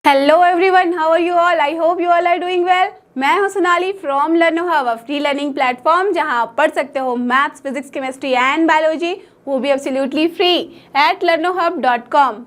Hello everyone, how are you all? I hope you all are doing well. मैं हूं Sonali from Learno Hub, a free learning platform जहां आप पढ़ सकते हो maths, physics, chemistry and biology, वो भी एब्सोल्युटली फ्री एट learnohub.com।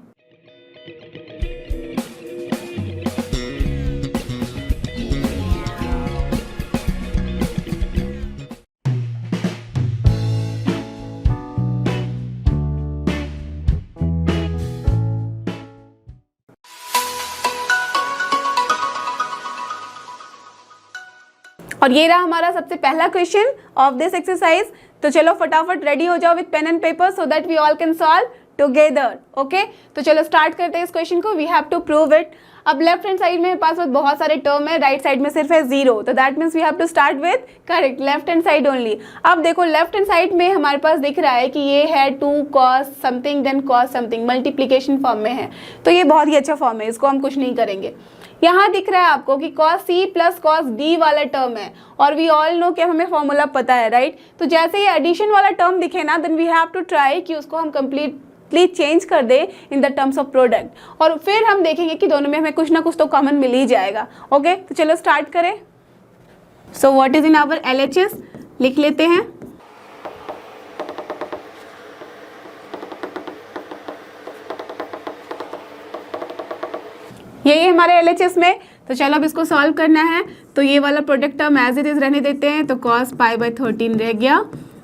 और ये रहा हमारा सबसे पहला क्वेश्चन ऑफ दिस एक्सरसाइज। तो चलो फटाफट रेडी हो जाओ with pen and paper so that we all can solve together. Okay, तो चलो स्टार्ट करते हैं इस क्वेश्चन को। We have to prove it. अब लेफ्ट हैंड साइड में मेरे पास बहुत सारे टर्म है, राइट साइड में सिर्फ है जीरो, तो that means we have to start with correct left hand side only. अब देखो लेफ्ट हैंड साइड में हमारे पास दिख रहा है कि ये है 2 cos something then cos something, multiplication form में है, तो ये बहुत ही अच्छा फॉर्म है, इसको हम कुछ नहीं करेंगे। यहाँ दिख रहा है आपको कि cos c plus cos d वाला टर्म है, और वी ऑल नो कि हमें फॉर्मूला पता है, राइट? तो जैसे ये एडिशन वाला टर्म दिखे ना, then we have to try कि उसको हम कंप्लीटली चेंज कर दे in the terms of product, और फिर हम देखेंगे कि दोनों में हमें कुछ ना कुछ तो कॉमन मिल ही जाएगा। ओके, तो चलो स्टार्ट करें। So what is in our LHS लिख लेते हैं। यही हमारे LHS में। तो चलो अब इसको सॉल्व करना है। तो ये वाला product term as it is रहने देते हैं, तो cos π/13 रह गया,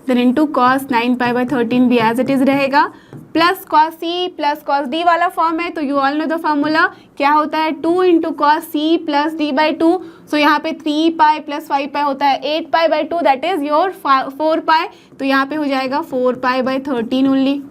देन इंटू cos 9π/13 भी एज इट इज रहेगा, plus cos c plus cos d वाला फॉर्म है, तो you all know the formula क्या होता है, 2 into cos c plus d/2। सो यहाँ पे 3π प्लस 5π होता है 8π/2, दैट इज योर 4π, तो यहाँ पे हो जाएगा 4π/13 only,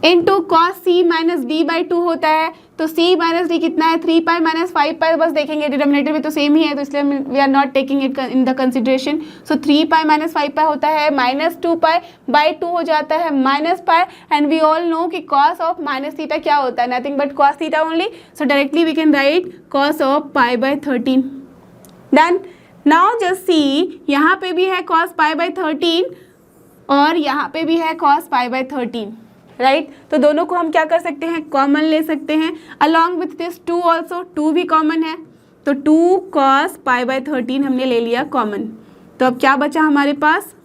into cos c minus d/2 होता है, तो c माइनस डी कितना है, 3π माइनस 5π, बस देखेंगे डिनोमिनेटर में तो सेम ही है, तो इसलिए we are not taking it in the consideration. So 3π minus 5π होता है माइनस 2π/2 हो जाता है minus π, and we all know कि cos ऑफ माइनस थीटा क्या होता है, nothing but cos theta only. So directly we can write cos of π/13। Done. Now just see, यहाँ पे भी है cos π/13 और यहाँ पे भी है cos π/13, राइट? तो दोनों को हम क्या कर सकते हैं, कॉमन ले सकते हैं। अलॉन्ग विथ दिस 2 ऑल्सो, 2 भी कॉमन है, तो 2 cos π/13 हमने ले लिया कॉमन। तो अब क्या बचा हमारे पास,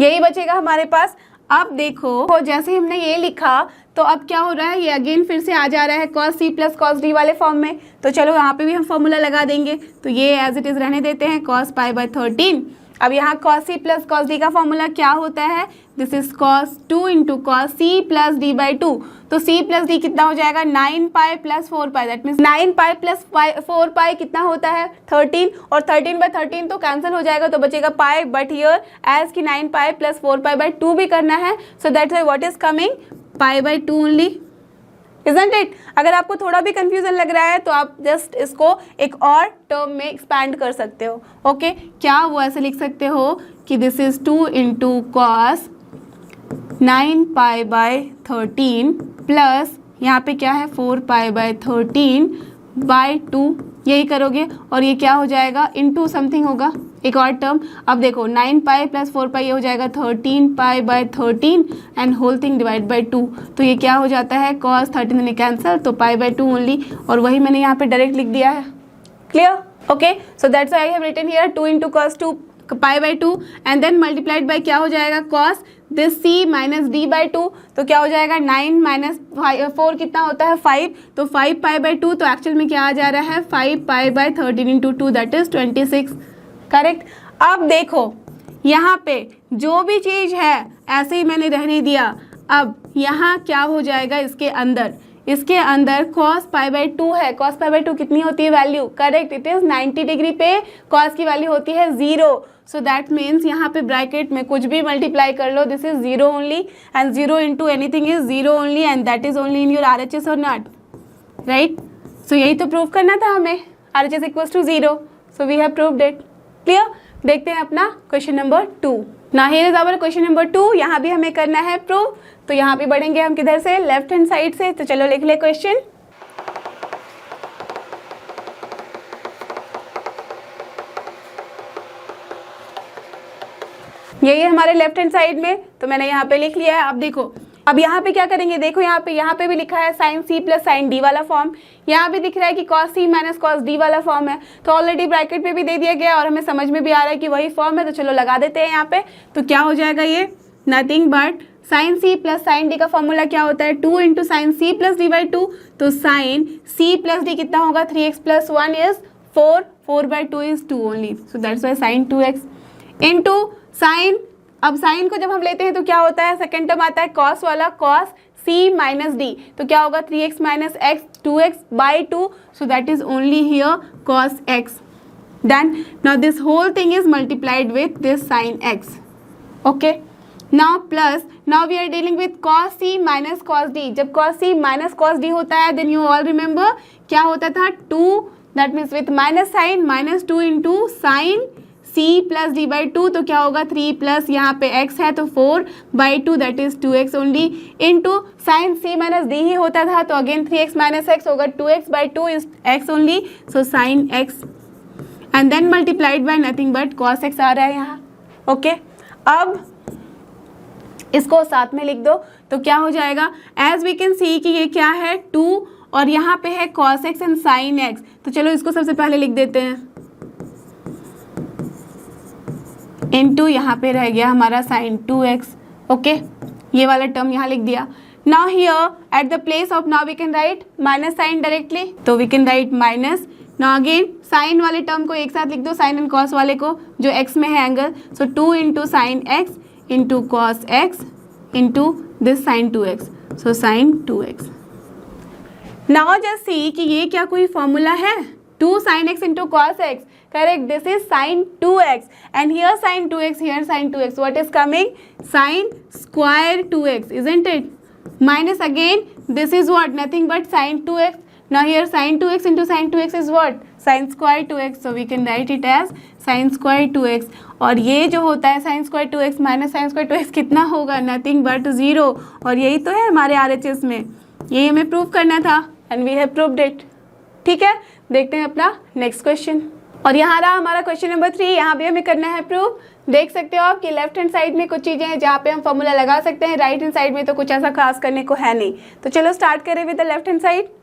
यही बचेगा हमारे पास। अब देखो जैसे हमने ये लिखा, तो अब क्या हो रहा है, ये अगेन फिर से आ जा रहा है cos c plus cos d वाले फॉर्म में। तो चलो यहाँ पे भी हम फॉर्मूला लगा देंगे, तो ये एज इट इज रहने देते हैं cos π/13। अब यहाँ cos c plus cos d का फॉर्मूला क्या होता है, this is cos 2 into cos c plus d/2। तो c प्लस d कितना हो जाएगा, 9π प्लस 4π, दैट मीन्स 9π प्लस 4π कितना होता है, 13, और 13/13 तो कैंसिल हो जाएगा, तो बचेगा पाई, बट हियर एज की 9π प्लस 4π/2 भी करना है, so that's why what is coming π/2 only, Isn't it? अगर आपको थोड़ा भी कंफ्यूजन लग रहा है तो आप जस्ट इसको एक और टर्म में एक्सपैंड कर सकते हो। ओके, क्या वो ऐसे लिख सकते हो कि this is 2 into cos 9π/13 plus यहाँ पे क्या है 4π/13/2, यही करोगे, और ये क्या हो जाएगा, इंटू समथिंग होगा एक और टर्म। अब देखो 9π प्लस 4π ये हो जाएगा 13π/13 and whole thing divide by 2, तो ये क्या हो जाता है, cos 13 ने कैंसिल, तो π/2 ओनली, और वही मैंने यहाँ पे डायरेक्ट लिख दिया है। Clear? Okay, so that's why I have written here 2 into cos 2 π/2 and then multiplied by क्या हो जाएगा, cos this c minus d/2, तो क्या हो जाएगा, 9 माइनस 4 कितना होता है 5, तो 5π/2, तो एक्चुअल में क्या आ जा रहा है 5π/13 इंटू 2, दैट इज 26, करेक्ट। अब देखो यहाँ पे जो भी चीज़ है ऐसे ही मैंने रहने दिया। अब यहाँ क्या हो जाएगा, इसके अंदर cos π/2 है, cos π/2 कितनी होती है value, correct, it is 90 degree पे cos की वैल्यू होती है 0, सो दैट मीन्स यहाँ पे ब्रैकेट में कुछ भी मल्टीप्लाई कर लो, this is 0 only, and 0 into anything is 0 only, and that is only in your RHS और नॉट, राइट? सो यही तो प्रूव करना था हमें, RHS equals to 0, so we have proved it. Clear? देखते हैं अपना क्वेश्चन नंबर 2। ना here is our question number 2, यहाँ भी हमें करना है प्रूव, तो यहाँ भी बढ़ेंगे हम किधर से, लेफ्ट हैंड साइड से। तो चलो लिख ले क्वेश्चन। यही है हमारे लेफ्ट हैंड साइड में, तो मैंने यहाँ पे लिख लिया है। अब देखो अब यहाँ पे क्या करेंगे, देखो यहाँ पे भी लिखा है साइन सी प्लस साइन डी वाला फॉर्म, यहाँ भी दिख रहा है कि cos C minus cos D वाला फॉर्म है, तो ऑलरेडी ब्रैकेट पे भी दे दिया गया और हमें समझ में भी आ रहा है कि वही फॉर्म है, तो चलो लगा देते हैं यहाँ पे। तो क्या हो जाएगा ये, nothing but sine C plus sine D का फॉर्मूला क्या होता है, 2 into sine C plus D by 2, तो साइन सी प्लस डी कितना होगा, 3x plus 1 is 4, 4/2 is 2 only, so that's why sine 2x into sine, अब साइन को जब हम लेते हैं तो क्या होता है, सेकेंड टर्म आता है कॉस वाला, कॉस सी माइनस डी, तो क्या होगा 3x minus x 2x by 2, so that is only here cos x। Done. Now this whole thing is multiplied with this sin x. Okay. Now plus, now we are dealing with cos c minus cos d. जब cos c minus cos d होता है, then you all remember क्या होता था, 2, that means with minus sign, minus 2 into sin c plus d by 2, तो क्या होगा 3 plus यहाँ पे x है तो 4 by 2 that is 2x only into sin c minus d ही होता था, तो again 3x minus x होगा 2x by 2 is x only, so sin x and then multiplied by nothing but cos x आ रहा है यहाँ। Okay, अब इसको साथ में लिख दो तो क्या हो जाएगा, एज वी कैन सी कि ये क्या है 2 और यहाँ पे है cos x and sin x, तो चलो इसको सबसे पहले लिख देते हैं, इनटू यहाँ पे रह गया हमारा sin 2x। ओके, ये वाला टर्म यहाँ लिख दिया। Now here at the place of, now we can write minus sine directly, तो we can write minus, now again sine वाले टर्म को एक साथ लिख दो, साइन एंड कॉस वाले को जो x में है angle, so 2 into sine X into cos X into this sine 2x, so sine 2x। Now just see कि ये क्या कोई फॉर्मूला है, 2 sin x into cos x, correct, this is sin 2x and here sin 2x, here sin 2x, what is coming, sin square 2x, isn't it, minus again this is what, nothing but sin 2x, now here sin 2x into sin 2x is what, sin square 2x, so we can write it as sin square 2x, और ये जो होता है sin square 2x minus sin square 2x कितना होगा, nothing but 0, और यही तो है हमारे RHS में, यही हमें प्रूव करना था and we have proved it। ठीक है, देखते हैं अपना नेक्स्ट क्वेश्चन, और यहाँ रहा हमारा क्वेश्चन नंबर 3, यहाँ भी हमें करना है प्रूव। देख सकते हो आप कि लेफ्ट हैंड साइड में कुछ चीज़ें हैं जहाँ पे हम फॉर्मूला लगा सकते हैं, राइट हैंड साइड में तो कुछ ऐसा खास करने को है नहीं, तो चलो स्टार्ट करें with the left hand side.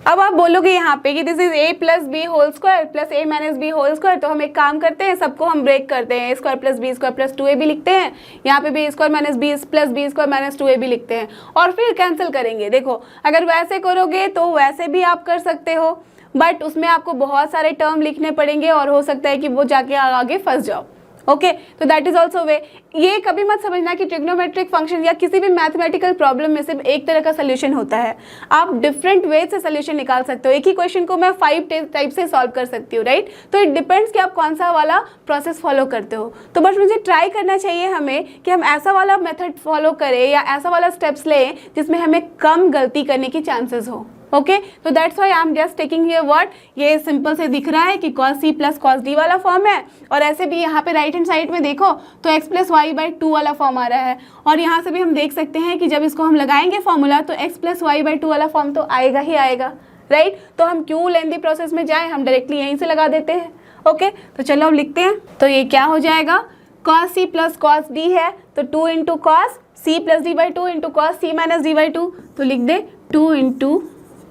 अब आप बोलोगे यहाँ पे कि this is a plus B whole square plus a minus B whole square, तो हम एक काम करते हैं, सबको हम ब्रेक करते हैं, a square plus B square plus 2ab लिखते हैं, यहाँ पे भी a square minus B plus B square minus 2ab लिखते हैं, और फिर कैंसिल करेंगे। देखो अगर वैसे करोगे तो वैसे भी आप कर सकते हो, बट उसमें आपको बहुत सारे टर्म लिखने पड़ेंगे और हो सकता है कि वो जाके आगे फंस जाओ। ओके, तो दैट इज ऑल्सो वे। ये कभी मत समझना कि ट्रिग्नोमेट्रिक फंक्शन या किसी भी मैथमेटिकल प्रॉब्लम में सिर्फ एक तरह का सोल्यूशन होता है, आप डिफरेंट वे से सोल्यूशन निकाल सकते हो। एक ही क्वेश्चन को मैं 5 टाइप से सॉल्व कर सकती हूँ, राइट। तो इट डिपेंड्स कि आप कौन सा वाला प्रोसेस फॉलो करते हो। तो बस मुझे ट्राई करना चाहिए हमें कि हम ऐसा वाला मेथड फॉलो करें या ऐसा वाला स्टेप्स लें जिसमें हमें कम गलती करने की चांसेस हो। ओके, तो that's why I am just taking here what, ये सिंपल से दिख रहा है कि cos c plus cos d वाला फॉर्म है, और ऐसे भी यहाँ पे राइट हैंड साइड में देखो तो x प्लस वाई बाई 2 वाला फॉर्म आ रहा है, और यहाँ से भी हम देख सकते हैं कि जब इसको हम लगाएंगे फॉर्मूला तो x प्लस वाई बाई 2 वाला फॉर्म तो आएगा ही आएगा, राइट। तो हम क्यों लेंदी प्रोसेस में जाए, हम डायरेक्टली यहीं से लगा देते हैं। ओके, तो चलो अब लिखते हैं। तो ये क्या हो जाएगा, cos c plus cos d है तो 2 into cos C plus D by 2 into cos C minus D by 2, तो लिख दे 2 into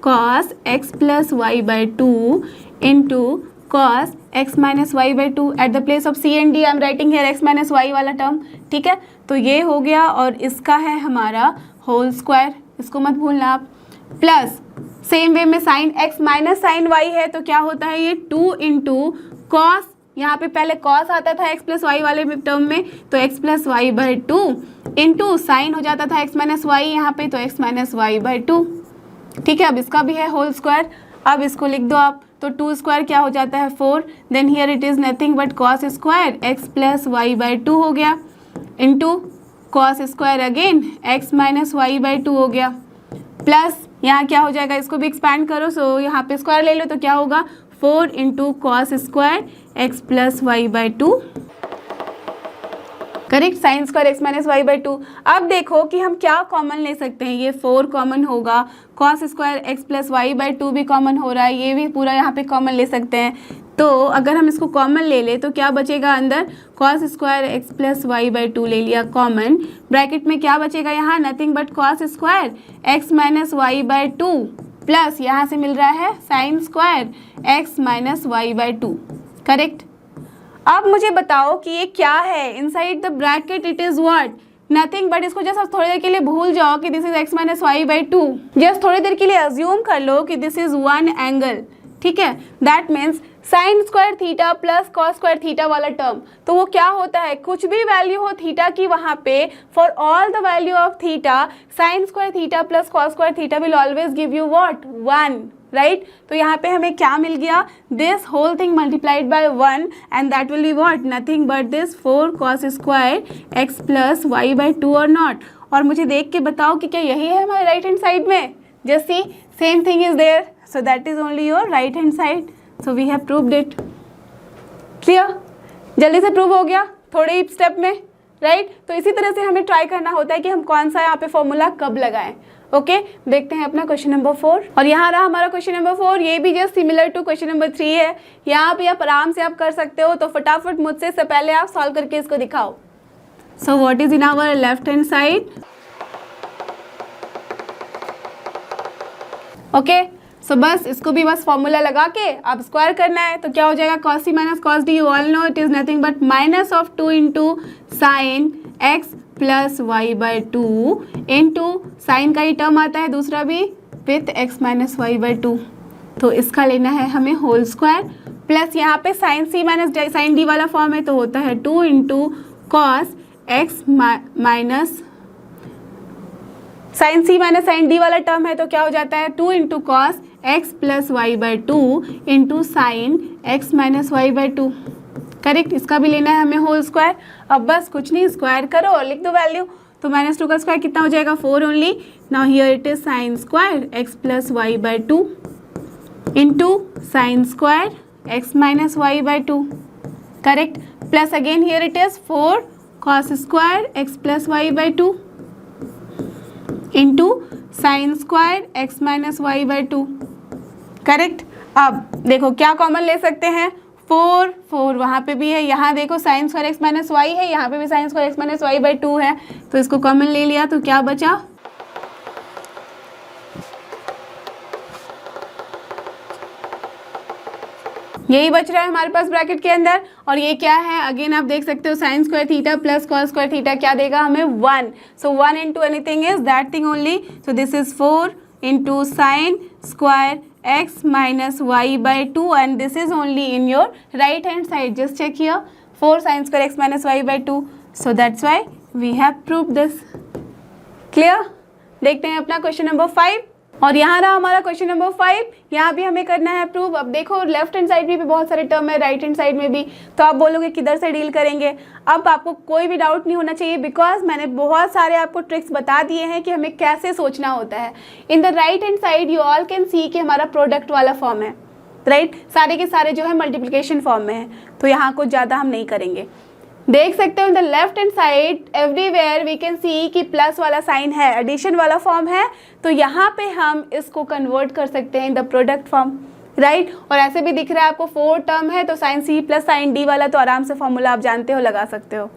cos x plus y by 2 into cos x minus y by 2 at the place of c and d I am writing here x minus y वाला term, ठीक है। तो ये हो गया, और इसका है हमारा होल स्क्वायर, इसको मत भूलना आप, प्लस सेम वे में sine x minus sine y है तो क्या होता है ये 2 इंटू कॉस, यहाँ पे पहले कॉस आता था x प्लस वाई वाले टर्म में तो x plus Y by 2 into sine हो जाता था x माइनस वाई यहाँ पे तो x माइनस वाई बाई 2, ठीक है। अब इसका भी है होल स्क्वायर, अब इसको लिख दो आप, तो 2 स्क्वायर क्या हो जाता है 4, then here it is nothing but cos square x plus Y by 2 हो गया into cos square again x minus Y by 2 हो गया, प्लस यहाँ क्या हो जाएगा, इसको भी एक्सपैंड करो, सो यहाँ पे स्क्वायर ले लो तो क्या होगा 4 into cos square x plus Y by 2, correct, sine square X minus Y by 2। अब देखो कि हम क्या कॉमन ले सकते हैं, ये 4 कॉमन होगा, cos square X plus Y by 2 भी कॉमन हो रहा है, ये भी पूरा यहाँ पे कॉमन ले सकते हैं, तो अगर हम इसको कॉमन ले लें तो क्या बचेगा अंदर, cos square X plus Y by two ले लिया कॉमन, ब्रैकेट में क्या बचेगा यहाँ, nothing but cos square X minus Y by two plus यहाँ से मिल रहा है sine square X minus Y by two. Correct. अब मुझे बताओ कि ये क्या है, inside the bracket it is what, nothing but, इसको जस्ट थोड़ी देर के लिए भूल जाओ कि this is X minus Y by to, just थोड़ी देर के लिए अज्यूम कर लो कि दिस इज वन एंगल, ठीक है। That means sign square theta plus cos square theta वाला टर्म, तो वो क्या होता है, कुछ भी वैल्यू हो थीटा की वहाँ पे, for all the value of theta sine square theta plus cos square theta will always give you what, one, right. तो यहाँ पे हमें क्या मिल गया, this whole thing multiplied by one and that will be what, nothing but this 4 cos square X plus Y by two और not. और मुझे देख के बताओ कि क्या यही है हमारे राइट हैंड साइड में, just see same thing is there, so that is only your right hand side, so we have proved it. Clear, जल्दी से प्रूव हो गया थोड़े ही स्टेप में, राइट। तो इसी तरह से हमें ट्राई करना होता है कि हम कौन सा यहाँ पे फॉर्मूला कब लगाएं। ओके, देखते हैं अपना क्वेश्चन नंबर 4, और यहाँ रहा हमारा क्वेश्चन नंबर 4, ये भी just similar to question number 3 है। यहाँ पे आप आराम से आप कर सकते हो, तो फटाफट मुझसे से पहले आप सॉल्व करके इसको दिखाओ। So what is in our left hand side, okay. So बस इसको भी बस फॉर्मूला लगा के आप स्क्वायर करना है, तो क्या हो जाएगा, cos C minus cos D, you all know it is nothing but minus of 2 into sine X plus Y by two into sine का ही टर्म आता है दूसरा भी with X minus Y by two, तो इसका लेना है हमें होल स्क्वायर, प्लस यहाँ पे sine C minus sine D वाला फॉर्म है तो होता है 2 into cos x minus sine C minus sine D वाला टर्म है तो क्या हो जाता है 2 into cos x plus Y by two into sine x minus Y by two. Correct, इसका भी लेना है हमें होल स्क्वायर। अब बस कुछ नहीं, स्क्वायर करो और लिख दो वैल्यू, तो -2 का स्क्वायर कितना हो जाएगा, 4 only. Now here it is sine square X plus Y by two into sine square X minus Y by two. Correct, plus again here it is 4 cos square X plus Y by two into sine square X minus Y by two. Correct, अब देखो क्या common ले सकते हैं, 4 वहाँ पे भी है, यहाँ देखो sine square X minus Y है, यहाँ पे भी sine square X minus Y by two है, तो इसको कॉमन ले लिया तो क्या बचा, यही बच रहा है हमारे पास ब्रैकेट के अंदर। और ये क्या है, अगेन आप देख सकते हो sign square theta plus cos square theta क्या देगा हमें 1, सो 1 into anything is that thing only, so this is 4 into sine square x minus y by 2 and this is only in your right hand side, just check here 4 sin square x minus y by 2, so that's why we have proved this. Clear? देखते हैं अपना question number 5, और यहाँ रहा हमारा question number 5, यहाँ भी हमें करना है प्रूव। अब देखो लेफ्ट हैंड साइड में भी बहुत सारे टर्म है, राइट हैंड साइड में भी, तो आप बोलोगे किधर से डील करेंगे। अब आपको कोई भी डाउट नहीं होना चाहिए, बिकॉज मैंने बहुत सारे आपको ट्रिक्स बता दिए हैं कि हमें कैसे सोचना होता है। In the right hand side you all can see कि हमारा प्रोडक्ट वाला फॉर्म है, राइट, सारे के सारे जो है मल्टीप्लिकेशन फॉर्म में है, तो यहाँ कुछ ज़्यादा हम नहीं करेंगे। देख सकते हो in the left hand side everywhere we can see कि प्लस वाला साइन है, एडिशन वाला फॉर्म है, तो यहाँ पे हम इसको कन्वर्ट कर सकते हैं इन द प्रोडक्ट फॉर्म, राइट। और ऐसे भी दिख रहा है आपको 4 टर्म है, तो साइन सी प्लस साइन डी वाला तो आराम से फॉर्मूला आप जानते हो, लगा सकते हो।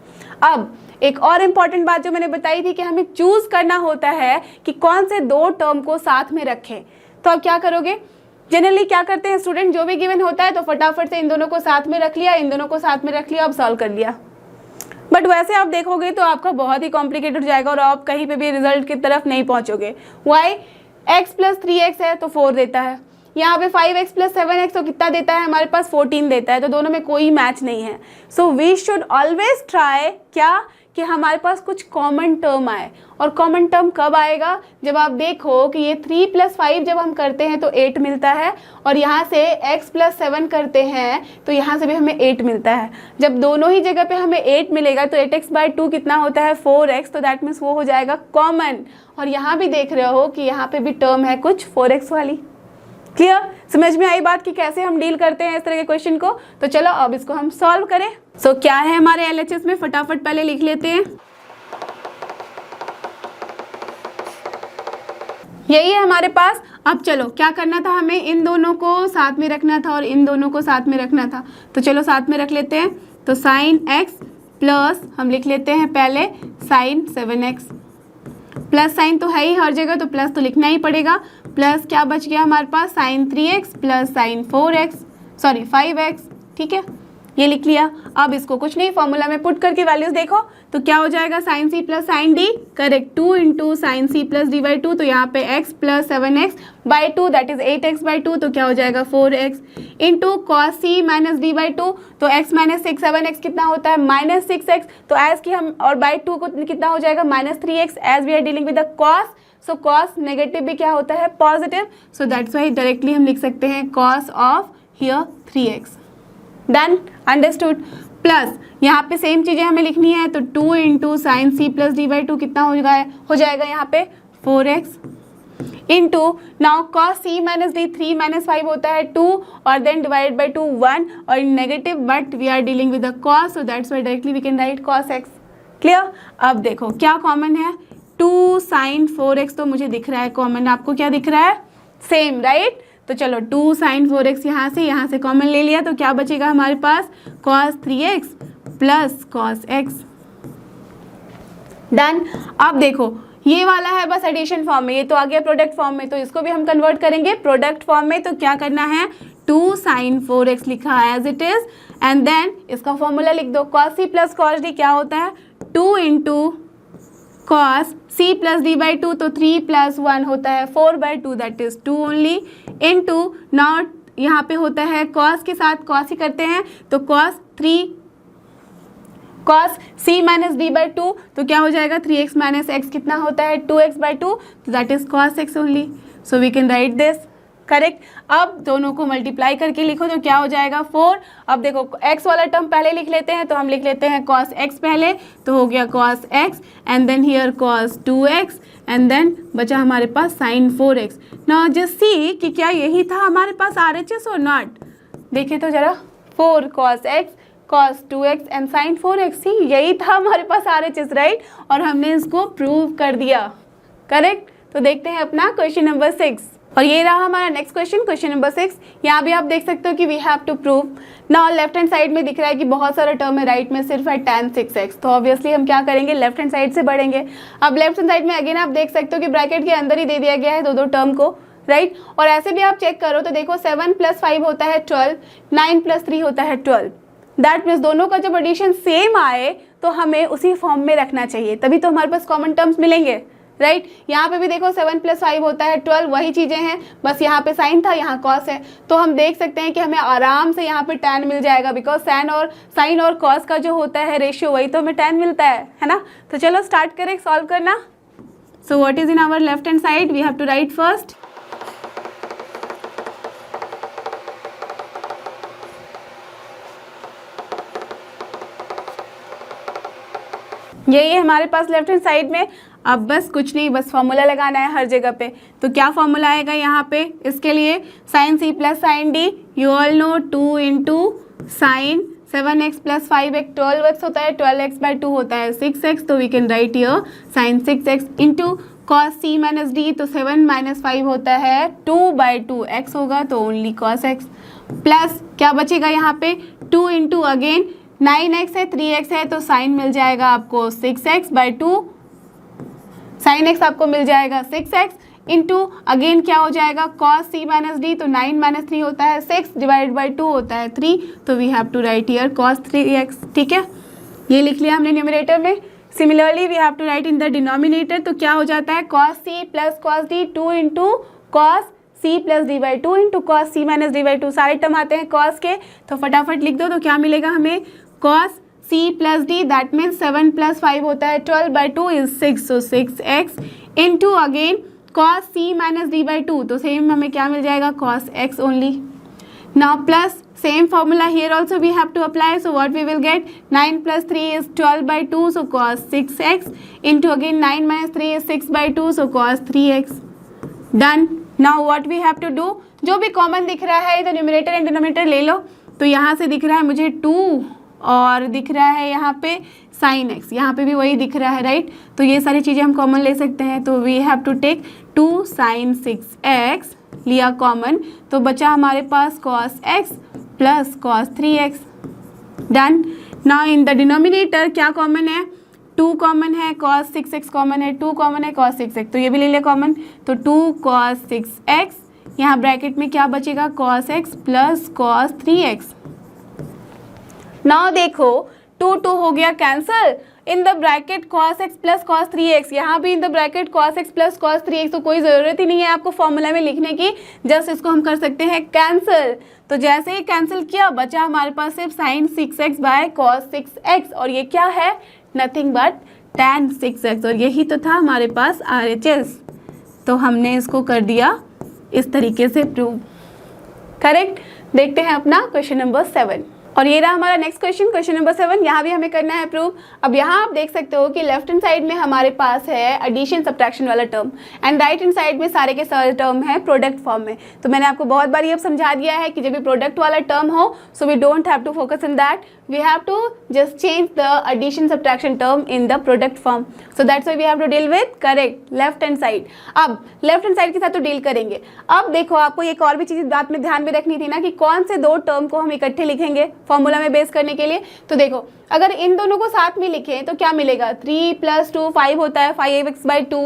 अब एक और इम्पॉर्टेंट बात जो मैंने बताई थी कि हमें चूज करना होता है कि कौन से 2 टर्म को साथ में रखें, तो अब क्या करोगे, जनरली क्या करते हैं स्टूडेंट, जो भी गिवन होता है तो फटाफट से इन दोनों को साथ में रख लिया, इन दोनों को साथ में रख लिया, अब सॉल्व कर लिया। बट वैसे आप देखोगे तो आपका बहुत ही कॉम्प्लिकेटेड हो जाएगा और आप कहीं पे भी रिजल्ट की तरफ नहीं पहुंचोगे। वाई, x प्लस 3x है तो 4 देता है, यहाँ पे 5x प्लस 7x तो कितना देता है हमारे पास 14 देता है, तो दोनों में कोई मैच नहीं है। So we should always try क्या कि हमारे पास कुछ कॉमन टर्म आए, और कॉमन टर्म कब आएगा, जब आप देखो कि ये 3 प्लस 5 जब हम करते हैं तो 8 मिलता है, और यहाँ से x प्लस 7 करते हैं तो यहाँ से भी हमें 8 मिलता है। जब दोनों ही जगह पे हमें 8 मिलेगा तो 8x बाई 2 कितना होता है 4x, तो दैट मीन्स वो हो जाएगा कॉमन। और यहाँ भी देख रहे हो कि यहाँ पे भी टर्म है कुछ 4x वाली। क्लियर, समझ में आई बात कि कैसे हम डील करते हैं इस तरह के क्वेश्चन को। तो चलो अब इसको हम सॉल्व करें। सो क्या है हमारे LHS में, फटाफट पहले लिख लेते हैं। यही है हमारे पास। अब चलो क्या करना था, हमें इन दोनों को साथ में रखना था और इन दोनों को साथ में रखना था, तो चलो साथ में रख लेते हैं। तो साइन एक्स प्लस हम लिख लेते हैं पहले साइन 7x, प्लस साइन तो है ही हर जगह, तो प्लस तो लिखना ही पड़ेगा। प्लस क्या बच गया हमारे पास, sign 3x plus sign 5x, ठीक है, ये लिख लिया। अब इसको कुछ नहीं, फॉर्मूला में पुट करके वैल्यूज देखो तो क्या हो जाएगा, sine C plus sine D, correct, 2 into sine C plus D by 2, तो यहाँ पे x plus 7x by 2 that is 8x by 2, तो क्या हो जाएगा 4x into cos C minus D by 2, तो x माइनस 6 7x कितना होता है माइनस 6x, तो एज की हम और बाई 2 को कितना हो जाएगा minus 3x, as we are dealing with the cos, so cos negative भी क्या होता है positive, so that's why directly हम लिख सकते हैं cos of here 3x। Done, understood. Plus यहाँ पे सेम चीज़ें हमें लिखनी है, तो 2 into sine C plus D by 2 कितना हो जाएगा यहाँ पे 4x into now cos C minus D, 3 minus 5 होता है 2 और देन डिवाइड बाई 2 1 और नेगेटिव, but we are dealing with the cos, so that's why directly we can write cos x। Clear. अब देखो क्या कॉमन है, 2 साइन 4x तो मुझे दिख रहा है कॉमन, आपको क्या दिख रहा है सेम, राइट। तो चलो 2 साइन 4x यहाँ से कॉमन ले लिया, तो क्या बचेगा हमारे पास cos 3x plus cos x। Done. अब देखो ये वाला है बस एडिशन फॉर्म में, ये तो आ गया प्रोडक्ट फॉर्म में, तो इसको भी हम कन्वर्ट करेंगे प्रोडक्ट फॉर्म में। तो क्या करना है, 2 साइन 4x लिखा as it is and then इसका फॉर्मूला लिख दो, cos c plus cos d क्या होता है 2 into cos c plus D by 2, तो 3 प्लस 1 होता है 4 by 2 that is 2 only into not यहाँ पे होता है cos के साथ cos ही करते हैं, तो cos c minus D by 2, तो क्या हो जाएगा 3x माइनस x कितना होता है 2x बाई 2, तो that is cos x only, so we can write this, correct. अब दोनों को मल्टीप्लाई करके लिखो तो क्या हो जाएगा 4। अब देखो x वाला टर्म पहले लिख लेते हैं, तो हम लिख लेते हैं cos x पहले, तो हो गया cos x and then here cos 2x and then बचा हमारे पास sin 4x। Now just see कि क्या यही था हमारे पास RHS और नॉट, देखे तो जरा 4 cos x cos 2x and sin 4x, सी यही था हमारे पास RHS, राइट, और हमने इसको प्रूव कर दिया, करेक्ट। तो देखते हैं अपना क्वेश्चन नंबर 6, और ये रहा हमारा नेक्स्ट क्वेश्चन, क्वेश्चन नंबर 6। यहाँ भी आप देख सकते हो कि we have to prove. Now left hand side में दिख रहा है कि बहुत सारा टर्म है, राइट में सिर्फ है tan 6x, तो ऑब्वियसली हम क्या करेंगे लेफ्ट हैंड साइड से बढ़ेंगे। अब लेफ्ट हैंड साइड में अगेन आप देख सकते हो कि ब्रैकेट के अंदर ही दे दिया गया है दो टर्म को, राइट। और ऐसे भी आप चेक करो तो देखो 7 प्लस 5 होता है 12, 9 प्लस 3 होता है 12, दैट मीन्स दोनों का जब एडिशन सेम आए तो हमें उसी फॉर्म में रखना चाहिए, तभी तो हमारे पास कॉमन टर्म्स मिलेंगे, राइट। यहाँ पे भी देखो 7 प्लस 5 होता है 12, वही चीज़ें हैं, बस यहाँ पे साइन था यहाँ कॉस है, तो हम देख सकते हैं कि हमें आराम से यहाँ पे tan मिल जाएगा, बिकॉज साइन और कॉस का जो होता है रेशियो वही तो हमें tan मिलता है ना। तो चलो स्टार्ट करें सॉल्व करना। So what is in our left hand side, we have to write first यही है हमारे पास लेफ्ट हैंड साइड में। अब बस कुछ नहीं, बस फॉर्मूला लगाना है हर जगह पे, तो क्या फॉर्मूला आएगा यहाँ पे इसके लिए, sine C plus sine D, you all know 2 into sine 7x plus 5x 12x होता है, 12x बाई 2 होता है 6x, तो we can write here sine 6x into cos C minus D, तो 7 माइनस 5 होता है 2 बाई 2 x होगा, तो ओनली कॉस x, प्लस क्या बचेगा यहाँ पे 2 इंटू अगेन 9x है 3x है, तो साइन मिल जाएगा आपको 6x बाई 2, साइन x आपको मिल जाएगा 6x इंटू अगेन क्या हो जाएगा cos c माइनस डी, तो 9 माइनस 3 होता है 6 डिवाइड बाई 2 होता है 3, तो we have to write here cos 3x, ठीक है, ये लिख लिया हमने न्यूमरेटर में। Similarly we have to write in the denominator, तो क्या हो जाता है cos c plus cos d 2 into cos c plus D by 2 into cos c minus D by 2, सारे टर्म आते हैं cos के, तो फटाफट लिख दो, तो क्या मिलेगा हमें cos c plus D, that means 7 plus 5 होता है 12 by 2 is 6, so 6x into again cos c minus D by 2, तो सेम हमें क्या मिल जाएगा cos x only. Now plus same formula here also we have to apply, so what we will get 9 plus 3 is 12 by 2, so cos 6x into again 9 minus 3 is 6 by 2, so cos 3x। Done. Now what we have to do, जो भी common दिख रहा है तो numerator and denominator ले लो, तो यहाँ से दिख रहा है मुझे 2 और दिख रहा है यहाँ पे साइन एक्स, यहाँ पे भी वही दिख रहा है राइट। तो ये सारी चीज़ें हम कॉमन ले सकते हैं, तो we have to take 2 sin 6x लिया कॉमन, तो बचा हमारे पास cos x प्लस cos 3x। Done. Now in the denominator क्या कॉमन है, 2 कॉमन है, cos 6x कॉमन है, 2 कॉमन है cos 6x, तो ये भी ले लिया कॉमन, तो 2 cos 6x, यहाँ ब्रैकेट में क्या बचेगा cos x प्लस cos 3x। नाउ देखो 2 2 हो गया cancel, in the bracket cos x प्लस cos 3x, यहाँ भी in the bracket cos x प्लस cos 3x, तो कोई ज़रूरत ही नहीं है आपको फॉर्मूला में लिखने की, जस्ट इसको हम कर सकते हैं कैंसिल। तो जैसे ही कैंसिल किया बचा हमारे पास सिर्फ sin 6x bye cos 6x, और ये क्या है, नथिंग बट tan 6x, और यही तो था हमारे पास RHS। तो हमने इसको कर दिया इस तरीके से प्रूव। करेक्ट। देखते हैं अपना क्वेश्चन नंबर 7, और ये रहा हमारा नेक्स्ट क्वेश्चन, क्वेश्चन नंबर 7। यहाँ भी हमें करना है प्रूव। अब यहाँ आप देख सकते हो कि लेफ्ट हैंड साइड में हमारे पास है एडिशन सब्ट्रैक्शन वाला term, and right hand side में सारे के सारे टर्म है प्रोडक्ट फॉर्म में। तो मैंने आपको बहुत बार ये अब समझा दिया है कि जब भी प्रोडक्ट वाला टर्म हो, so we don't have to focus in that, we have to just change the addition subtraction term in the product form. So that's why we have to deal with correct left hand side. अब left hand side के साथ तो deal करेंगे। अब देखो आपको एक और भी चीज़ बात में ध्यान में रखनी थी ना, कि कौन से 2 टर्म को हम इकट्ठे लिखेंगे फॉर्मूला में बेस करने के लिए। तो देखो अगर इन दोनों को साथ में लिखें तो क्या मिलेगा, 3 + 2 5 होता है, 5x/2,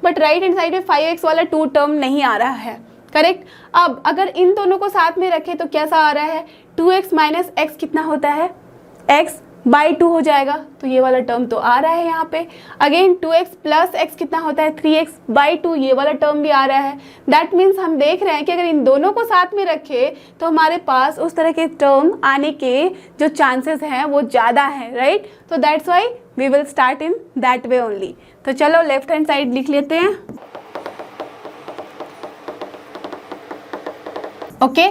but right hand side में 5x वाला 2 टर्म नहीं आ रहा है। करेक्ट। अब अगर इन दोनों को साथ में रखें तो कैसा आ रहा है, 2x - x कितना होता है, x/2 हो जाएगा, तो ये वाला टर्म तो आ रहा है यहाँ पे। अगेन 2x + x कितना होता है, 3x/2, ये वाला टर्म भी आ रहा है। दैट मीन्स हम देख रहे हैं कि अगर इन दोनों को साथ में रखें तो हमारे पास उस तरह के टर्म आने के जो चांसेस हैं वो ज़्यादा हैं, राइट। तो that's why we will start in that way only. तो चलो लेफ्ट हैंड साइड लिख लेते हैं। ओके,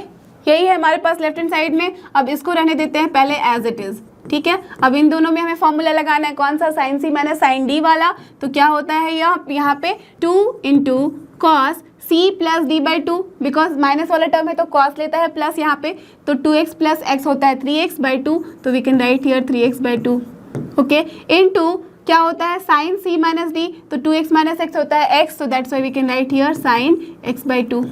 यही है हमारे पास लेफ्ट हैंड साइड में। अब इसको रहने देते हैं पहले एज इट इज़, ठीक है। अब इन दोनों में हमें फॉर्मूला लगाना है, कौन सा, sin c - sin d वाला। तो क्या होता है यहाँ पे 2 × cos c + d/2, because minus वाला टर्म है तो cos लेता है प्लस यहाँ पे, तो 2x + x होता है 3x/2, तो we can write here 3x/2। Okay, into क्या होता है sin c - d, तो 2x - x होता है x, so that's why we can write here sin x/2।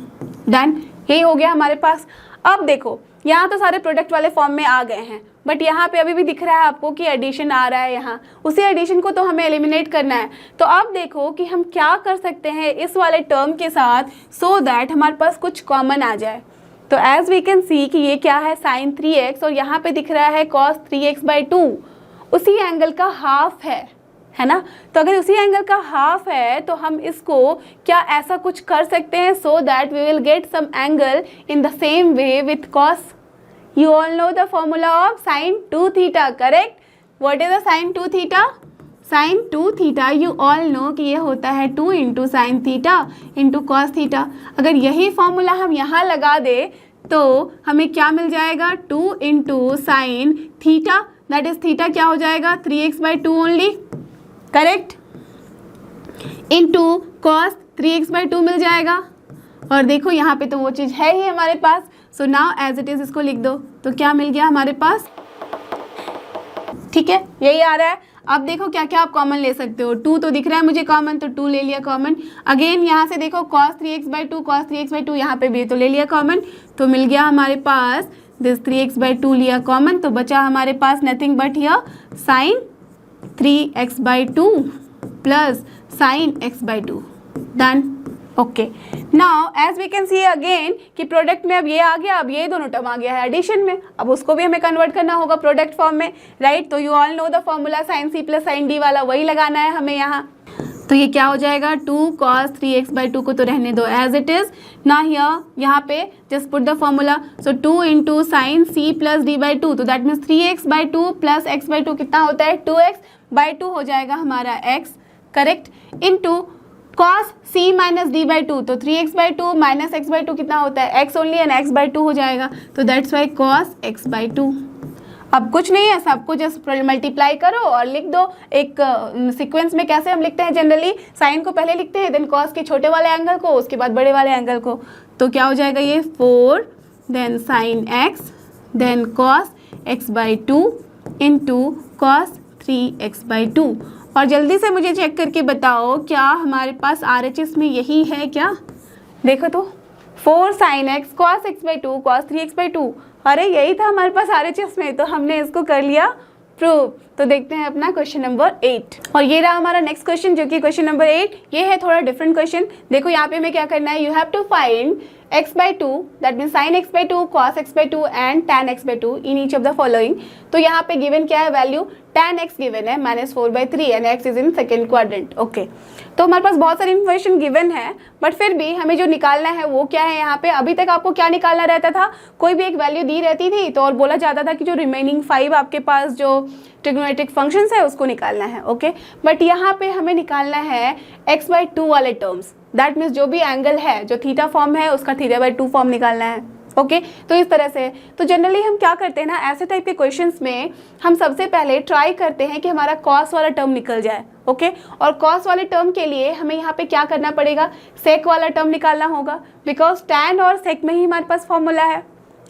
Done, यही हो गया हमारे पास। अब देखो यहाँ तो सारे प्रोडक्ट वाले फॉर्म में आ गए हैं, बट यहाँ पे अभी भी दिख रहा है आपको कि एडिशन आ रहा है यहाँ, उसी एडिशन को तो हमें एलिमिनेट करना है। तो अब देखो कि हम क्या कर सकते हैं इस वाले टर्म के साथ, सो दैट हमारे पास कुछ कॉमन आ जाए। तो एज वी कैन सी कि ये क्या है, sin 3x, और यहाँ पे दिख रहा है cos 3x/2, उसी एंगल का हाफ है ना। तो अगर उसी एंगल का हाफ है तो हम इसको क्या ऐसा कुछ कर सकते हैं, so that we will get some angle in the same way with cos। You all know the formula of sin 2 theta, correct? What is the sin 2 theta? Sin 2 theta you all know कि ये होता है 2 × sin theta × cos theta। अगर यही formula हम यहाँ लगा दे तो हमें क्या मिल जाएगा, 2 × sin theta, that is theta क्या हो जाएगा, 3x/2 only, correct, into cos 3x/2 मिल जाएगा। और देखो यहाँ पे तो वो चीज़ है ही हमारे पास। So now as it is इसको लिख दो, तो क्या मिल गया हमारे पास, ठीक है, यही आ रहा है। अब देखो क्या क्या आप कॉमन ले सकते हो, 2 तो दिख रहा है मुझे कॉमन, तो 2 ले लिया कॉमन। अगेन यहाँ से देखो cos 3x/2 यहाँ पे भी तो ले लिया कॉमन, तो मिल गया हमारे पास दिस 3x/2 लिया कॉमन, तो बचा हमारे पास nothing but here sin 3x/2 plus sin x/2। Done. Okay, now as we can see again कि प्रोडक्ट में अब ये आ गया, अब ये दोनों टर्म आ गया है एडिशन में, अब उसको भी हमें कन्वर्ट करना होगा प्रोडक्ट फॉर्म में, राइट। तो you all know the formula, sin c + sin d वाला वही लगाना है हमें यहाँ। तो ये क्या हो जाएगा, 2 cos 3x/2 को तो रहने दो एज इट इज़ ना, हियर यहाँ पे just put the formula. So 2 × sin c + d/2, तो दैट मीन्स 3x/2 + x/2 कितना होता है, 2x/2 हो जाएगा हमारा x, correct, into cos c - d/2, तो 3x/2 - x/2 कितना होता है, x ओनली, एंड x/2 हो जाएगा, तो दैट्स वाई cos x/2। अब कुछ नहीं है, सबको जस्ट मल्टीप्लाई करो और लिख दो एक सीक्वेंस में। कैसे हम लिखते हैं जनरली, साइन को पहले लिखते हैं, देन cos के छोटे वाले एंगल को, उसके बाद बड़े वाले एंगल को। तो क्या हो जाएगा ये 4 then sin x then cos x/2 into cos 3x/2। और जल्दी से मुझे चेक करके बताओ क्या हमारे पास RHS में यही है क्या? देखो तो 4 sin x cos x/2 cos 3x/2, अरे यही था हमारे पास RHS में, तो हमने इसको कर लिया प्रूव। तो देखते हैं अपना क्वेश्चन नंबर 8, और ये रहा हमारा नेक्स्ट क्वेश्चन जो कि क्वेश्चन नंबर 8। ये है थोड़ा डिफरेंट क्वेश्चन। देखो यहाँ पे हमें क्या करना है, you have to find x/2 that mean sin x/2 cos x/2 and tan x/2 in each of the following. तो यहाँ पे गिवन क्या है वैल्यू, tan x गिवन है -4/3 and x is in second quadrant. Okay, तो हमारे पास बहुत सारी इन्फॉर्मेशन गिवन है, बट फिर भी हमें जो निकालना है वो क्या है यहाँ पे। अभी तक आपको क्या निकालना रहता था, कोई भी एक वैल्यू दी रहती थी तो और बोला जाता था कि जो रिमेनिंग 5 आपके पास जो ट्रिग्नोमेट्रिक फंक्शंस है उसको निकालना है। ओके, बट यहाँ पे हमें निकालना है x/2 वाले टर्म्स, दैट मीन्स जो भी एंगल है जो थीटा फॉर्म है उसका θ/2 फॉर्म निकालना है। ओके, तो इस तरह से तो जनरली हम क्या करते हैं ना, ऐसे टाइप के क्वेश्चंस में हम सबसे पहले ट्राई करते हैं कि हमारा कॉस वाला टर्म निकल जाए। ओके, और कॉस वाले टर्म के लिए हमें यहाँ पे क्या करना पड़ेगा, सेक वाला टर्म निकालना होगा, बिकॉज टैन और सेक में ही हमारे पास फॉर्मूला है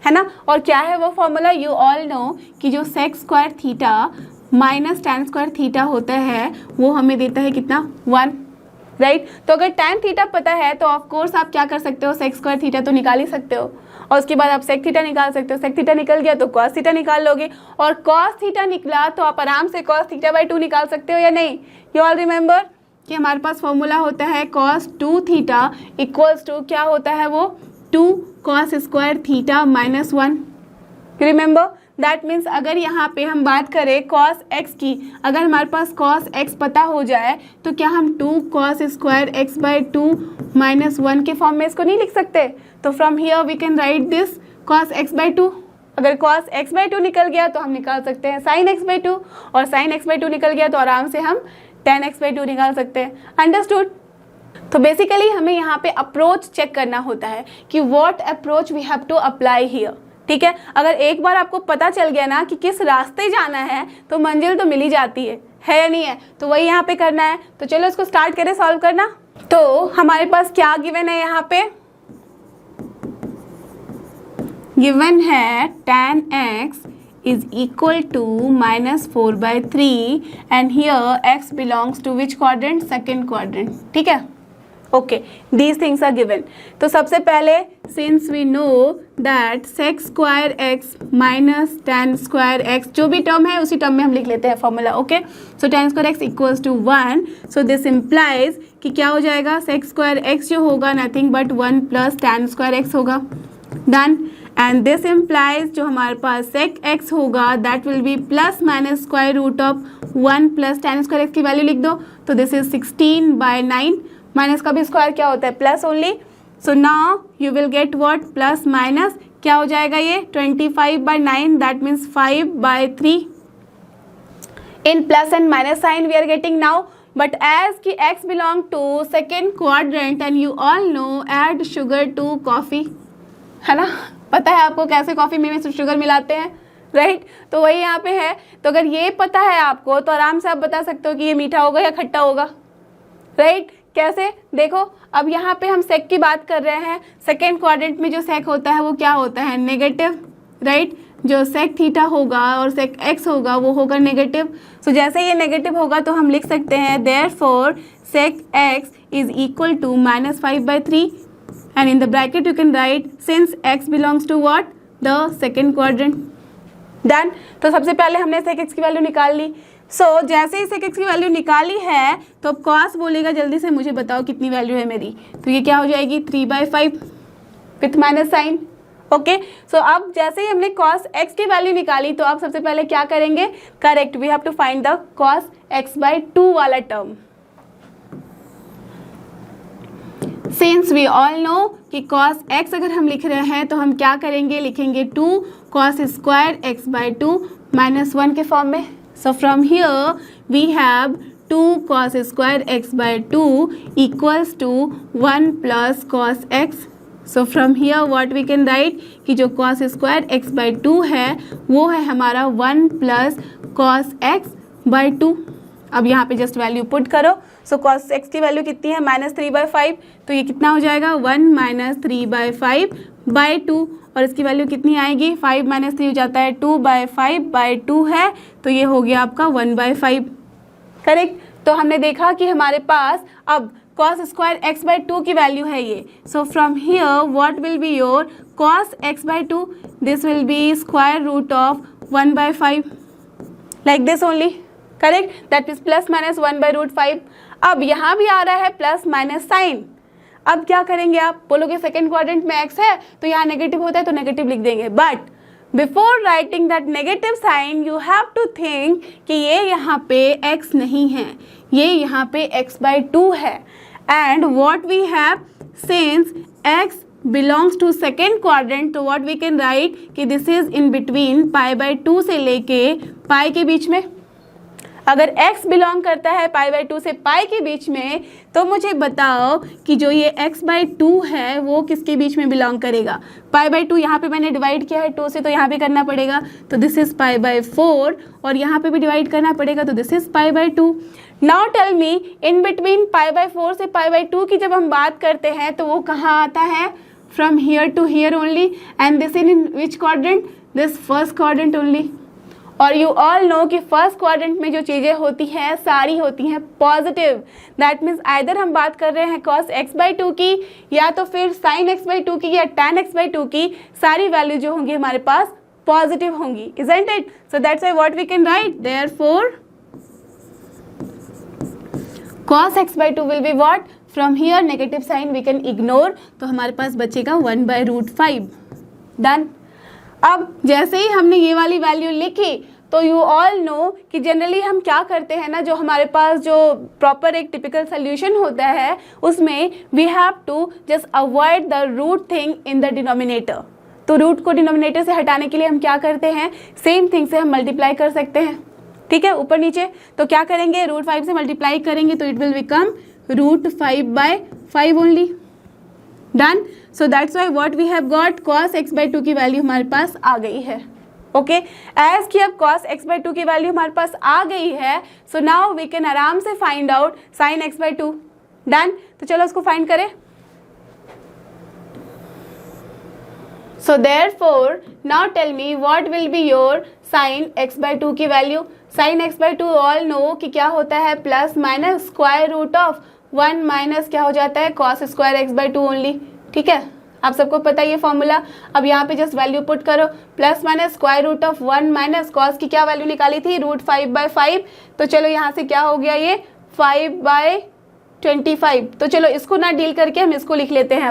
ना। और क्या है वो फॉर्मूला, यू ऑल नो कि जो sec square theta minus tan square theta होता है वो हमें देता है कितना, 1, राइट। तो अगर टैन थीटा पता है तो ऑफ कोर्स आप क्या कर सकते हो, सेक स्क्वायर थीटा तो निकाल ही सकते हो, और उसके बाद आप सेक थीटा निकाल सकते हो। सेक थीटा निकल गया तो कॉस थीटा निकाल लोगे, और कॉस थीटा निकला तो आप आराम से कॉस θ/2 निकाल सकते हो या नहीं। यू ऑल रिमेंबर कि हमारे पास फॉर्मूला होता है cos 2 थीटा इक्वल्स टू क्या होता है वो 2 cos square theta -1। Remember that means अगर यहाँ पे हम बात करें cos x की, अगर हमारे पास cos x पता हो जाए तो क्या हम 2 cos स्क्वायर x/2 -1 के फॉर्म में इसको नहीं लिख सकते। तो from here we can write this cos x/2। अगर cos x/2 निकल गया तो हम निकाल सकते हैं sin x/2, और sin x/2 निकल गया तो आराम से हम tan x/2 निकाल सकते हैं। अंडरस्टूड। तो बेसिकली हमें यहाँ पे अप्रोच चेक करना होता है कि what approach we have to apply here. ठीक है, अगर एक बार आपको पता चल गया ना कि किस रास्ते जाना है तो मंजिल तो मिल ही जाती है या नहीं है। तो वही यहाँ पे करना है। तो चलो इसको स्टार्ट करें सॉल्व करना। तो हमारे पास क्या गिवन है, यहाँ पे गिवन है tan x is equal to -4/3 and here x belongs to which quadrant, second quadrant। ठीक है, okay, these things are given। तो सबसे पहले since we know that sec square x minus tan square x, जो भी term है उसी term में हम लिख लेते हैं formula. Okay, so tan square x equals to 1, so this implies कि क्या हो जाएगा, sec square x जो होगा nothing but 1 plus tan square x होगा। डन। एंड दिस इम्प्लाइज जो हमारे पास sec x होगा that will be plus minus square root of 1 plus tan square x की वैल्यू लिख दो। तो दिस इज 16/9, माइनस का भी स्क्वायर क्या होता है, plus only. So now you will get what, plus minus क्या हो जाएगा ये 25/9, that means 5/3। In plus and minus sign we are getting now, but as कि x belong to second quadrant and you all know add sugar to coffee, है ना। पता है आपको कैसे कॉफ़ी में शुगर मिलाते हैं, राइट। तो वही यहाँ पे है। तो अगर ये पता है आपको तो आराम से आप बता सकते हो कि ये मीठा होगा या खट्टा होगा, राइट। कैसे, देखो अब यहाँ पे हम सेक की बात कर रहे हैं। सेकेंड क्वाड्रेंट में जो सेक होता है वो क्या होता है, नेगेटिव, राइट। जो सेक थीटा होगा और सेक एक्स होगा वो होगा नेगेटिव। सो जैसे ये नेगेटिव होगा तो हम लिख सकते हैं therefore sec x is equal to -5/3 and in the bracket you can write since x belongs to what, the second quadrant। Done. तो सबसे पहले हमने sec x की वैल्यू निकाल ली। जैसे ही sec x की वैल्यू निकाली है तो अब cos बोलेगा, जल्दी से मुझे बताओ कितनी वैल्यू है मेरी। तो ये क्या हो जाएगी 3/5 विथ माइनस साइन। ओके, सो अब जैसे ही हमने cos x की वैल्यू निकाली तो आप सबसे पहले क्या करेंगे, correct, we have to find the cos x/2 वाला term. Since we all know कि cos x अगर हम लिख रहे हैं तो हम क्या करेंगे, लिखेंगे 2 cos स्क्वायर x/2 -1 के फॉर्म में। So from here we have 2 cos square x/2 equals to 1 plus cos x। So from here what we can write कि जो cos स्क्वायर x/2 है वो है हमारा 1 प्लस cos x/2। अब यहाँ पे जस्ट वैल्यू पुट करो। सो cos x की वैल्यू कितनी है -3/5, तो ये कितना हो जाएगा 1 - 3/5/2 और इसकी वैल्यू कितनी आएगी 5 - 3 हो जाता है 2/5/2 है, तो ये हो गया आपका 1/5। करेक्ट। तो हमने देखा कि हमारे पास अब cos स्क्वायर x/2 की वैल्यू है ये। So from here what will be your cos x/2, this will be square root of 1/5 like this only. Correct, that is +-1/√5। अब यहाँ भी आ रहा है प्लस माइनस साइन। अब क्या करेंगे आप बोलोगे सेकेंड क्वाड्रेंट में x है तो यहाँ नेगेटिव होता है तो नेगेटिव लिख देंगे, but before writing that negative sign you have to think कि ये यहाँ पे x नहीं है, ये यहाँ पे x/2 है। And what we have since x belongs to second quadrant, तो व्हाट वी कैन राइट कि दिस इज इन बिटवीन π/2 से लेके पाई के बीच में। अगर x बिलोंग करता है π/2 से पाई के बीच में, तो मुझे बताओ कि जो ये x/2 है वो किसके बीच में बिलोंग करेगा। π/2 यहाँ पे मैंने डिवाइड किया है 2 से, तो यहाँ पे करना पड़ेगा, तो दिस इज π/4 और यहाँ पे भी डिवाइड करना पड़ेगा, तो this is π/2। Now tell me in between π/4 से π/2 की जब हम बात करते हैं तो वो कहाँ आता है, from here to here only, and this in which quadrant, this first quadrant only. और यू ऑल नो कि फर्स्ट क्वाड्रेंट में जो चीज़ें होती हैं सारी होती हैं पॉजिटिव। दैट मीन्स आइदर हम बात कर रहे हैं cos x/2 की या तो फिर sin x/2 की या tan x/2 की, सारी वैल्यू जो होंगी हमारे पास पॉजिटिव होंगी, isn't it? So that's why what we can write, therefore cos x/2 will be what, from here negative sign we can ignore, तो हमारे पास बचेगा 1/√5। डन। अब जैसे ही हमने ये वाली वैल्यू लिखी तो यू ऑल नो कि जनरली हम क्या करते हैं ना, जो हमारे पास जो प्रॉपर एक टिपिकल सोल्यूशन होता है उसमें we have to just avoid the root thing in the denominator. तो रूट को डिनोमिनेटर से हटाने के लिए हम क्या करते हैं, सेम थिंग से हम मल्टीप्लाई कर सकते हैं, ठीक है, ऊपर नीचे। तो क्या करेंगे, √5 से मल्टीप्लाई करेंगे तो it will become √5/5 only. Done. So that's why what we have got, cos x/2 की वैल्यू हमारे पास आ गई है। ओके, एज कि अब cos x/2 की वैल्यू हमारे पास आ गई है, सो नाउ वी कैन आराम से find out sin x/2। Done. तो चलो उसको फाइंड करें। So therefore now tell me what will be your sin x/2 की value. sin x/2 all know कि क्या होता है, plus minus square root of 1 minus क्या हो जाता है cos स्क्वायर x/2 ओनली। ठीक है, आप सबको पता है ये फॉर्मूला। अब यहाँ पे जस्ट वैल्यू पुट करो, plus minus square root of 1 minus cos की क्या वैल्यू निकाली थी, √5/5। तो चलो यहाँ से क्या हो गया, ये 5/25। तो चलो इसको ना डील करके हम इसको लिख लेते हैं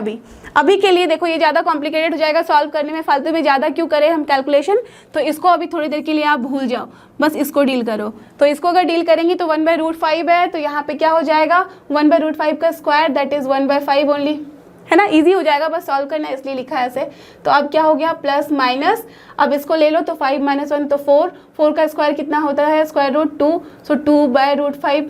अभी के लिए। देखो ये ज़्यादा कॉम्प्लिकेटेड हो जाएगा सॉल्व करने में, फालतू में ज़्यादा क्यों करें हम कैलकुलेशन। तो इसको अभी थोड़ी देर के लिए आप भूल जाओ, बस इसको डील करो। तो इसको अगर डील करेंगे तो 1/√5 है, तो यहाँ पे क्या हो जाएगा 1/√5 का स्क्वायर, दैट इज 1/5 ओनली, है ना। इजी हो जाएगा, बस सॉल्व करना है इसलिए लिखा है ऐसे। तो अब क्या हो गया, प्लस माइनस, अब इसको ले लो तो 5 - 1 तो 4 का स्क्वायर कितना होता है, √2, सो 2/√5।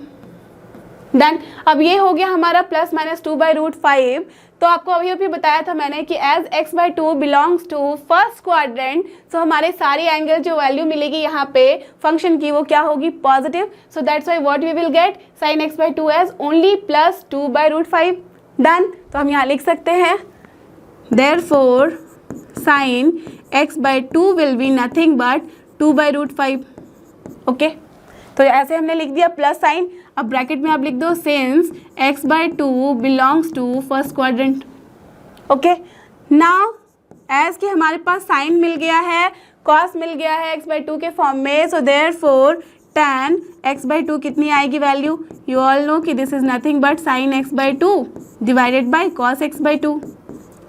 देन अब ये हो गया हमारा प्लस माइनस 2/√5। तो आपको अभी बताया था मैंने कि as x/2 belongs to first quadrant, so हमारे सारे एंगल जो वैल्यू मिलेगी यहाँ पे फंक्शन की वो क्या होगी, positive. So that's why what we will get sin x/2 as only plus 2/√5। Done. तो हम यहाँ लिख सकते हैं therefore sin x/2 will be nothing but 2/√5। Okay, तो ऐसे हमने लिख दिया प्लस साइन। अब ब्रैकेट में आप लिख दो since x/2 belongs to first quadrant. Okay, now as कि हमारे पास साइन मिल गया है, cos मिल गया है x/2 के फॉर्म में, सो देयरफॉर tan x/2 कितनी आएगी वैल्यू, यू ऑल नो कि this is nothing but sin x/2 divided by cos x/2।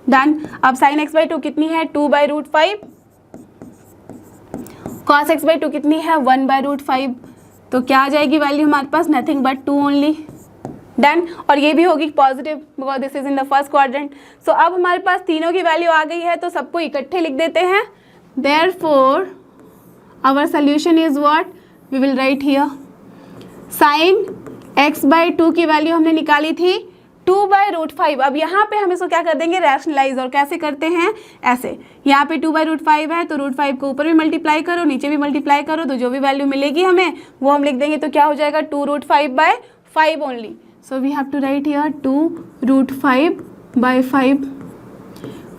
Done. अब sin x/2 कितनी है, 2/√5, cos x/2 कितनी है, 1/√5। तो क्या आ जाएगी वैल्यू हमारे पास, नथिंग बट 2 ओनली। डन। और ये भी होगी positive because this is in the first quadrant. So अब हमारे पास तीनों की वैल्यू आ गई है, तो सबको इकट्ठे लिख देते हैं। Therefore our solution is what, we will write here sin x/2 की वैल्यू हमने निकाली थी 2/√5। अब यहाँ पे हम इसको क्या कर देंगे, रैशनलाइज। और कैसे करते हैं, ऐसे, यहाँ पे 2/√5 है तो √5 को ऊपर भी मल्टीप्लाई करो, नीचे भी मल्टीप्लाई करो, तो जो भी वैल्यू मिलेगी हमें वो हम लिख देंगे। तो क्या हो जाएगा, 2√5/5 only. So we have to write here 2√5/5।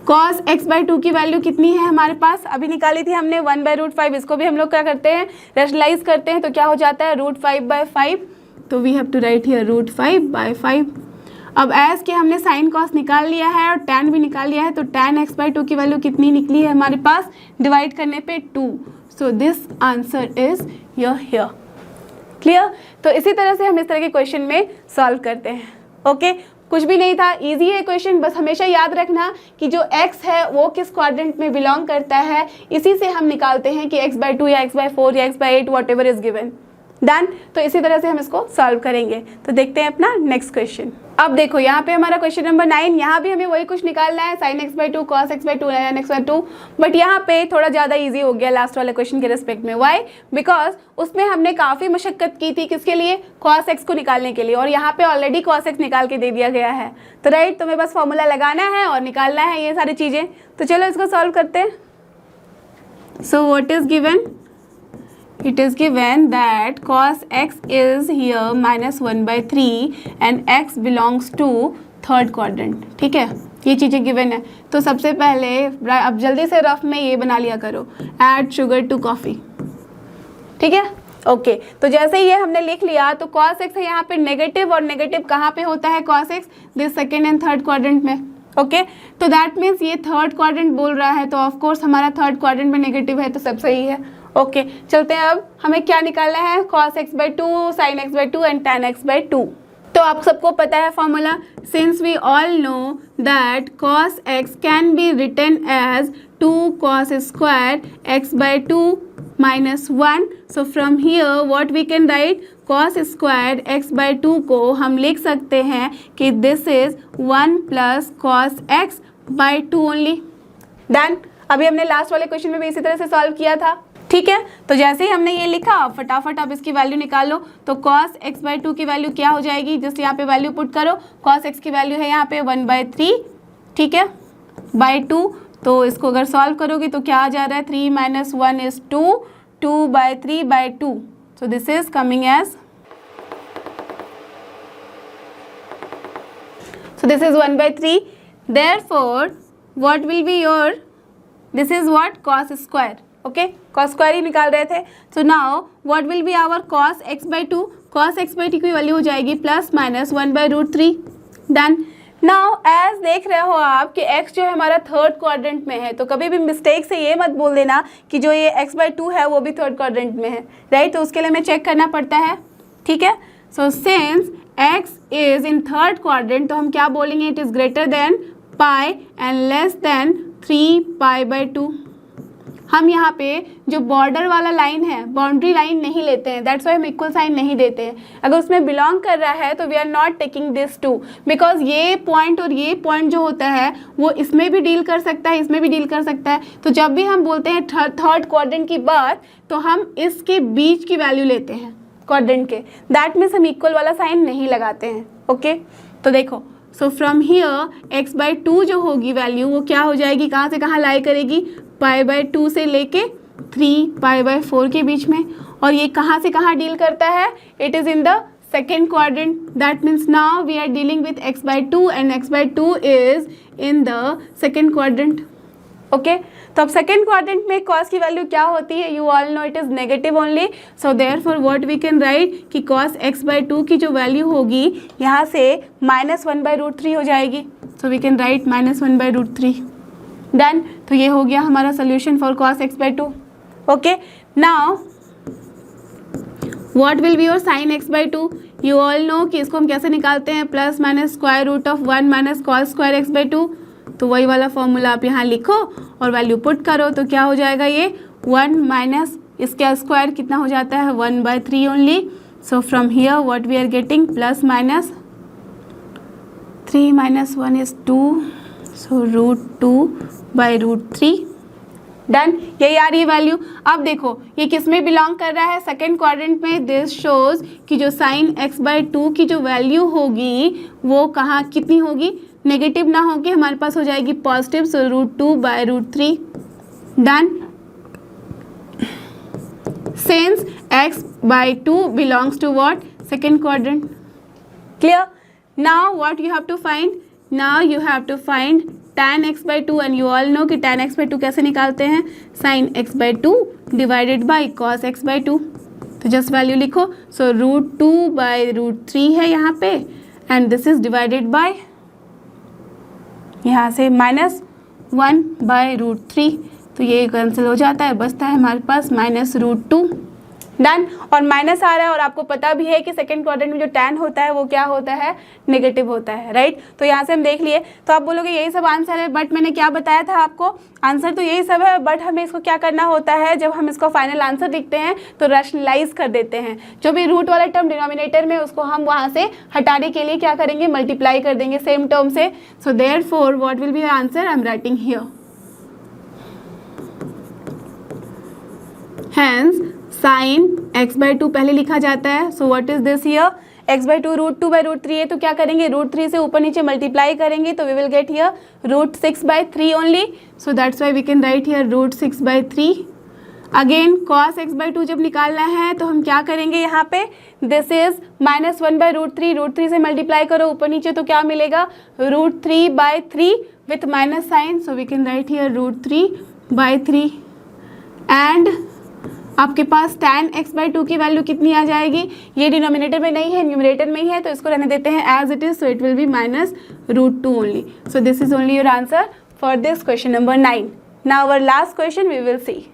cos x/2 की वैल्यू कितनी है हमारे पास, अभी निकाली थी हमने 1/√5। इसको भी हम लोग क्या करते हैं, रैशनलाइज करते हैं, तो क्या हो जाता है √5/5। तो we have to write here √5/5। अब एज के हमने साइन कॉस निकाल लिया है और tan भी निकाल लिया है, तो tan x/2 की वैल्यू कितनी निकली है हमारे पास, डिवाइड करने पे 2। So this answer is here. Clear. तो इसी तरह से हम इस तरह के क्वेश्चन में सॉल्व करते हैं। ओके, कुछ भी नहीं था, इजी है क्वेश्चन। बस हमेशा याद रखना कि जो x है वो किस क्वाड्रेंट में बिलोंग करता है, इसी से हम निकालते हैं कि x/2 या x/4 या x/8 what ever is given. Done. तो इसी तरह से हम इसको सॉल्व करेंगे। तो देखते हैं अपना नेक्स्ट क्वेश्चन। अब देखो यहाँ पे हमारा क्वेश्चन नंबर 9, यहाँ भी हमें वही कुछ निकालना है, sin x/2 cos x/2 tan x/2, but यहाँ पे थोड़ा ज़्यादा इजी हो गया लास्ट वाले क्वेश्चन के रिस्पेक्ट में। वाई, बिकॉज उसमें हमने काफ़ी मशक्कत की थी, किसके लिए, cos x को निकालने के लिए, और यहाँ पे ऑलरेडी cos x निकाल के दे दिया गया है। तो राइट, तुम्हें बस फॉर्मूला लगाना है और निकालना है ये सारी चीज़ें। तो चलो इसको सॉल्व करते हैं। सो what is given, it is given that cos x is here -1/3 and x belongs to third quadrant. ठीक है, ये चीज़ें गिवन है। तो सबसे पहले अब जल्दी से रफ में ये बना लिया करो, ऐड शुगर टू कॉफ़ी। ठीक है, ओके। तो जैसे ये हमने लिख लिया, तो cos x है यहाँ पे नेगेटिव, और नेगेटिव कहाँ पे होता है cos x, this second and third quadrant में। ओके, तो दैट मीन्स ये थर्ड क्वाड्रेंट बोल रहा है, तो ऑफकोर्स हमारा थर्ड क्वाड्रेंट में नेगेटिव है, तो सब सही है। ओके, चलते हैं। अब हमें क्या निकालना है, cos x/2, sin x/2 and tan x/2। तो आप सबको पता है formula, since we all know that cos x can be written as 2 cos square x/2 -1। So from here what we can write, cos square x/2 को हम लिख सकते हैं कि this is 1 + cos x/2 only. Done. अभी हमने last वाले question में भी इसी तरह से सॉल्व किया था। ठीक है, तो जैसे ही हमने ये लिखा, फटाफट आप इसकी वैल्यू निकाल लो। तो cos x/2 की वैल्यू क्या हो जाएगी, जस्ट यहाँ पे वैल्यू पुट करो। cos x की वैल्यू है यहाँ पे 1/3, ठीक है, /2। तो इसको अगर सॉल्व करोगे तो क्या आ जा रहा है, 3 - 1 is 2, 2/3/2। So this is coming as, so this is 1/3। therefore what will be your, this is what, cos square। Okay, cos square ही निकाल रहे थे। So now what will be our cos x/2, cos x/2 की value हो जाएगी +-1/√3। Done. Now as देख रहे हो आप कि x जो है हमारा थर्ड क्वाड्रेंट में है, तो कभी भी मिस्टेक से ये मत बोल देना कि जो ये x/2 है वो भी थर्ड क्वाड्रेंट में है, राइट। तो उसके लिए हमें चेक करना पड़ता है। ठीक है, so since x is in third quadrant, तो हम क्या बोलेंगे, it is greater than pi and less than 3π/2। हम यहाँ पे जो बॉर्डर वाला लाइन है, बाउंड्री लाइन नहीं लेते हैं, दैट्स वाई हम इक्वल साइन नहीं देते हैं। अगर उसमें बिलोंग कर रहा है तो we are not taking this two, because ये पॉइंट और ये पॉइंट जो होता है वो इसमें भी डील कर सकता है, इसमें भी डील कर सकता है। तो जब भी हम बोलते हैं थर्ड क्वाड्रेंट की बात, तो हम इसके बीच की वैल्यू लेते हैं क्वाड्रेंट के, दैट मीन्स हम इक्वल वाला साइन नहीं लगाते हैं। ओके, तो देखो, सो फ्रॉम हियर x/2 जो होगी वैल्यू, वो क्या हो जाएगी, कहाँ से कहाँ लाई करेगी, π/2 से लेके 3π/4 के बीच में। और ये कहाँ से कहाँ डील करता है, it is in the second quadrant. That means now we are dealing with x/2 and x/2 is in the second quadrant. Okay, तो अब सेकेंड क्वाड्रेंट में cos की वैल्यू क्या होती है, you all know it is negative only. So therefore what we can write कि cos x/2 की जो वैल्यू होगी यहाँ से -1/√3 हो जाएगी। So we can write -1/√3। Done. तो ये हो गया हमारा solution for cos x/2। Okay, now what will be your sin x/2, you all know कि इसको हम कैसे निकालते हैं, +-√1 - cos² x/2। तो वही वाला फॉर्मूला आप यहाँ लिखो और वैल्यू पुट करो, तो क्या हो जाएगा, ये 1 माइनस इसका स्क्वायर कितना हो जाता है, 1/3 only. So from here what we are getting, +-3 - 1 is 2, so √2/√3। Done, यही आ रही है वैल्यू। अब देखो ये किस में बिलोंग कर रहा है, सेकेंड क्वाड्रेंट में। दिस शोज कि जो साइन x/2 की जो वैल्यू होगी वो कहाँ कितनी होगी, नेगेटिव ना होगी, हमारे पास हो जाएगी positive, so √2/√3। Done, since x/2 belongs to what, second quadrant. Clear? Now what you have to find, now you have to find tan x/2 and you all know कि tan x/2 कैसे निकालते हैं, sin x/2 divided by cos x/2। तो just value लिखो, सो √2/√3 है यहाँ पे and this is divided by यहाँ से -1/√3। तो ये कैंसिल हो जाता है, बचता है हमारे पास -√2। डन, और माइनस आ रहा है और आपको पता भी है कि सेकंड क्वाड्रेंट में जो tan होता है वो क्या होता है, नेगेटिव होता है, राइट। तो यहाँ से हम देख लिए, तो आप बोलोगे यही सब आंसर है, बट मैंने क्या बताया था आपको, आंसर तो यही सब है, बट हमें इसको क्या करना होता है, जब हम इसको फाइनल आंसर लिखते हैं तो रैशनलाइज कर देते हैं। जो भी रूट वाला टर्म डिनोमिनेटर में उसको हम वहाँ से हटाने के लिए क्या करेंगे, मल्टीप्लाई कर देंगे सेम टर्म से। So therefore what will be answer, I am writing here, hence sine x/2 पहले लिखा जाता है। So what is this here, x/2 √2/√3 है, तो क्या करेंगे, √3 से ऊपर नीचे मल्टीप्लाई करेंगे तो we will get here √6/3 only. So that's why we can write here √6/3। Again cos x/2 जब निकालना है तो हम क्या करेंगे, यहाँ पे दिस इज -1/√3, √3 से मल्टीप्लाई करो ऊपर नीचे तो क्या मिलेगा, √3/3 with minus sine, so we can write here √3/3 and आपके पास tan x/2 की वैल्यू कितनी आ जाएगी, ये डिनोमिनेटर में नहीं है, न्यूमरेटर में ही है, तो इसको रहने देते हैं as it is, so it will be -√2 only. So this is only your answer for this question number 9। Now our last question we will see,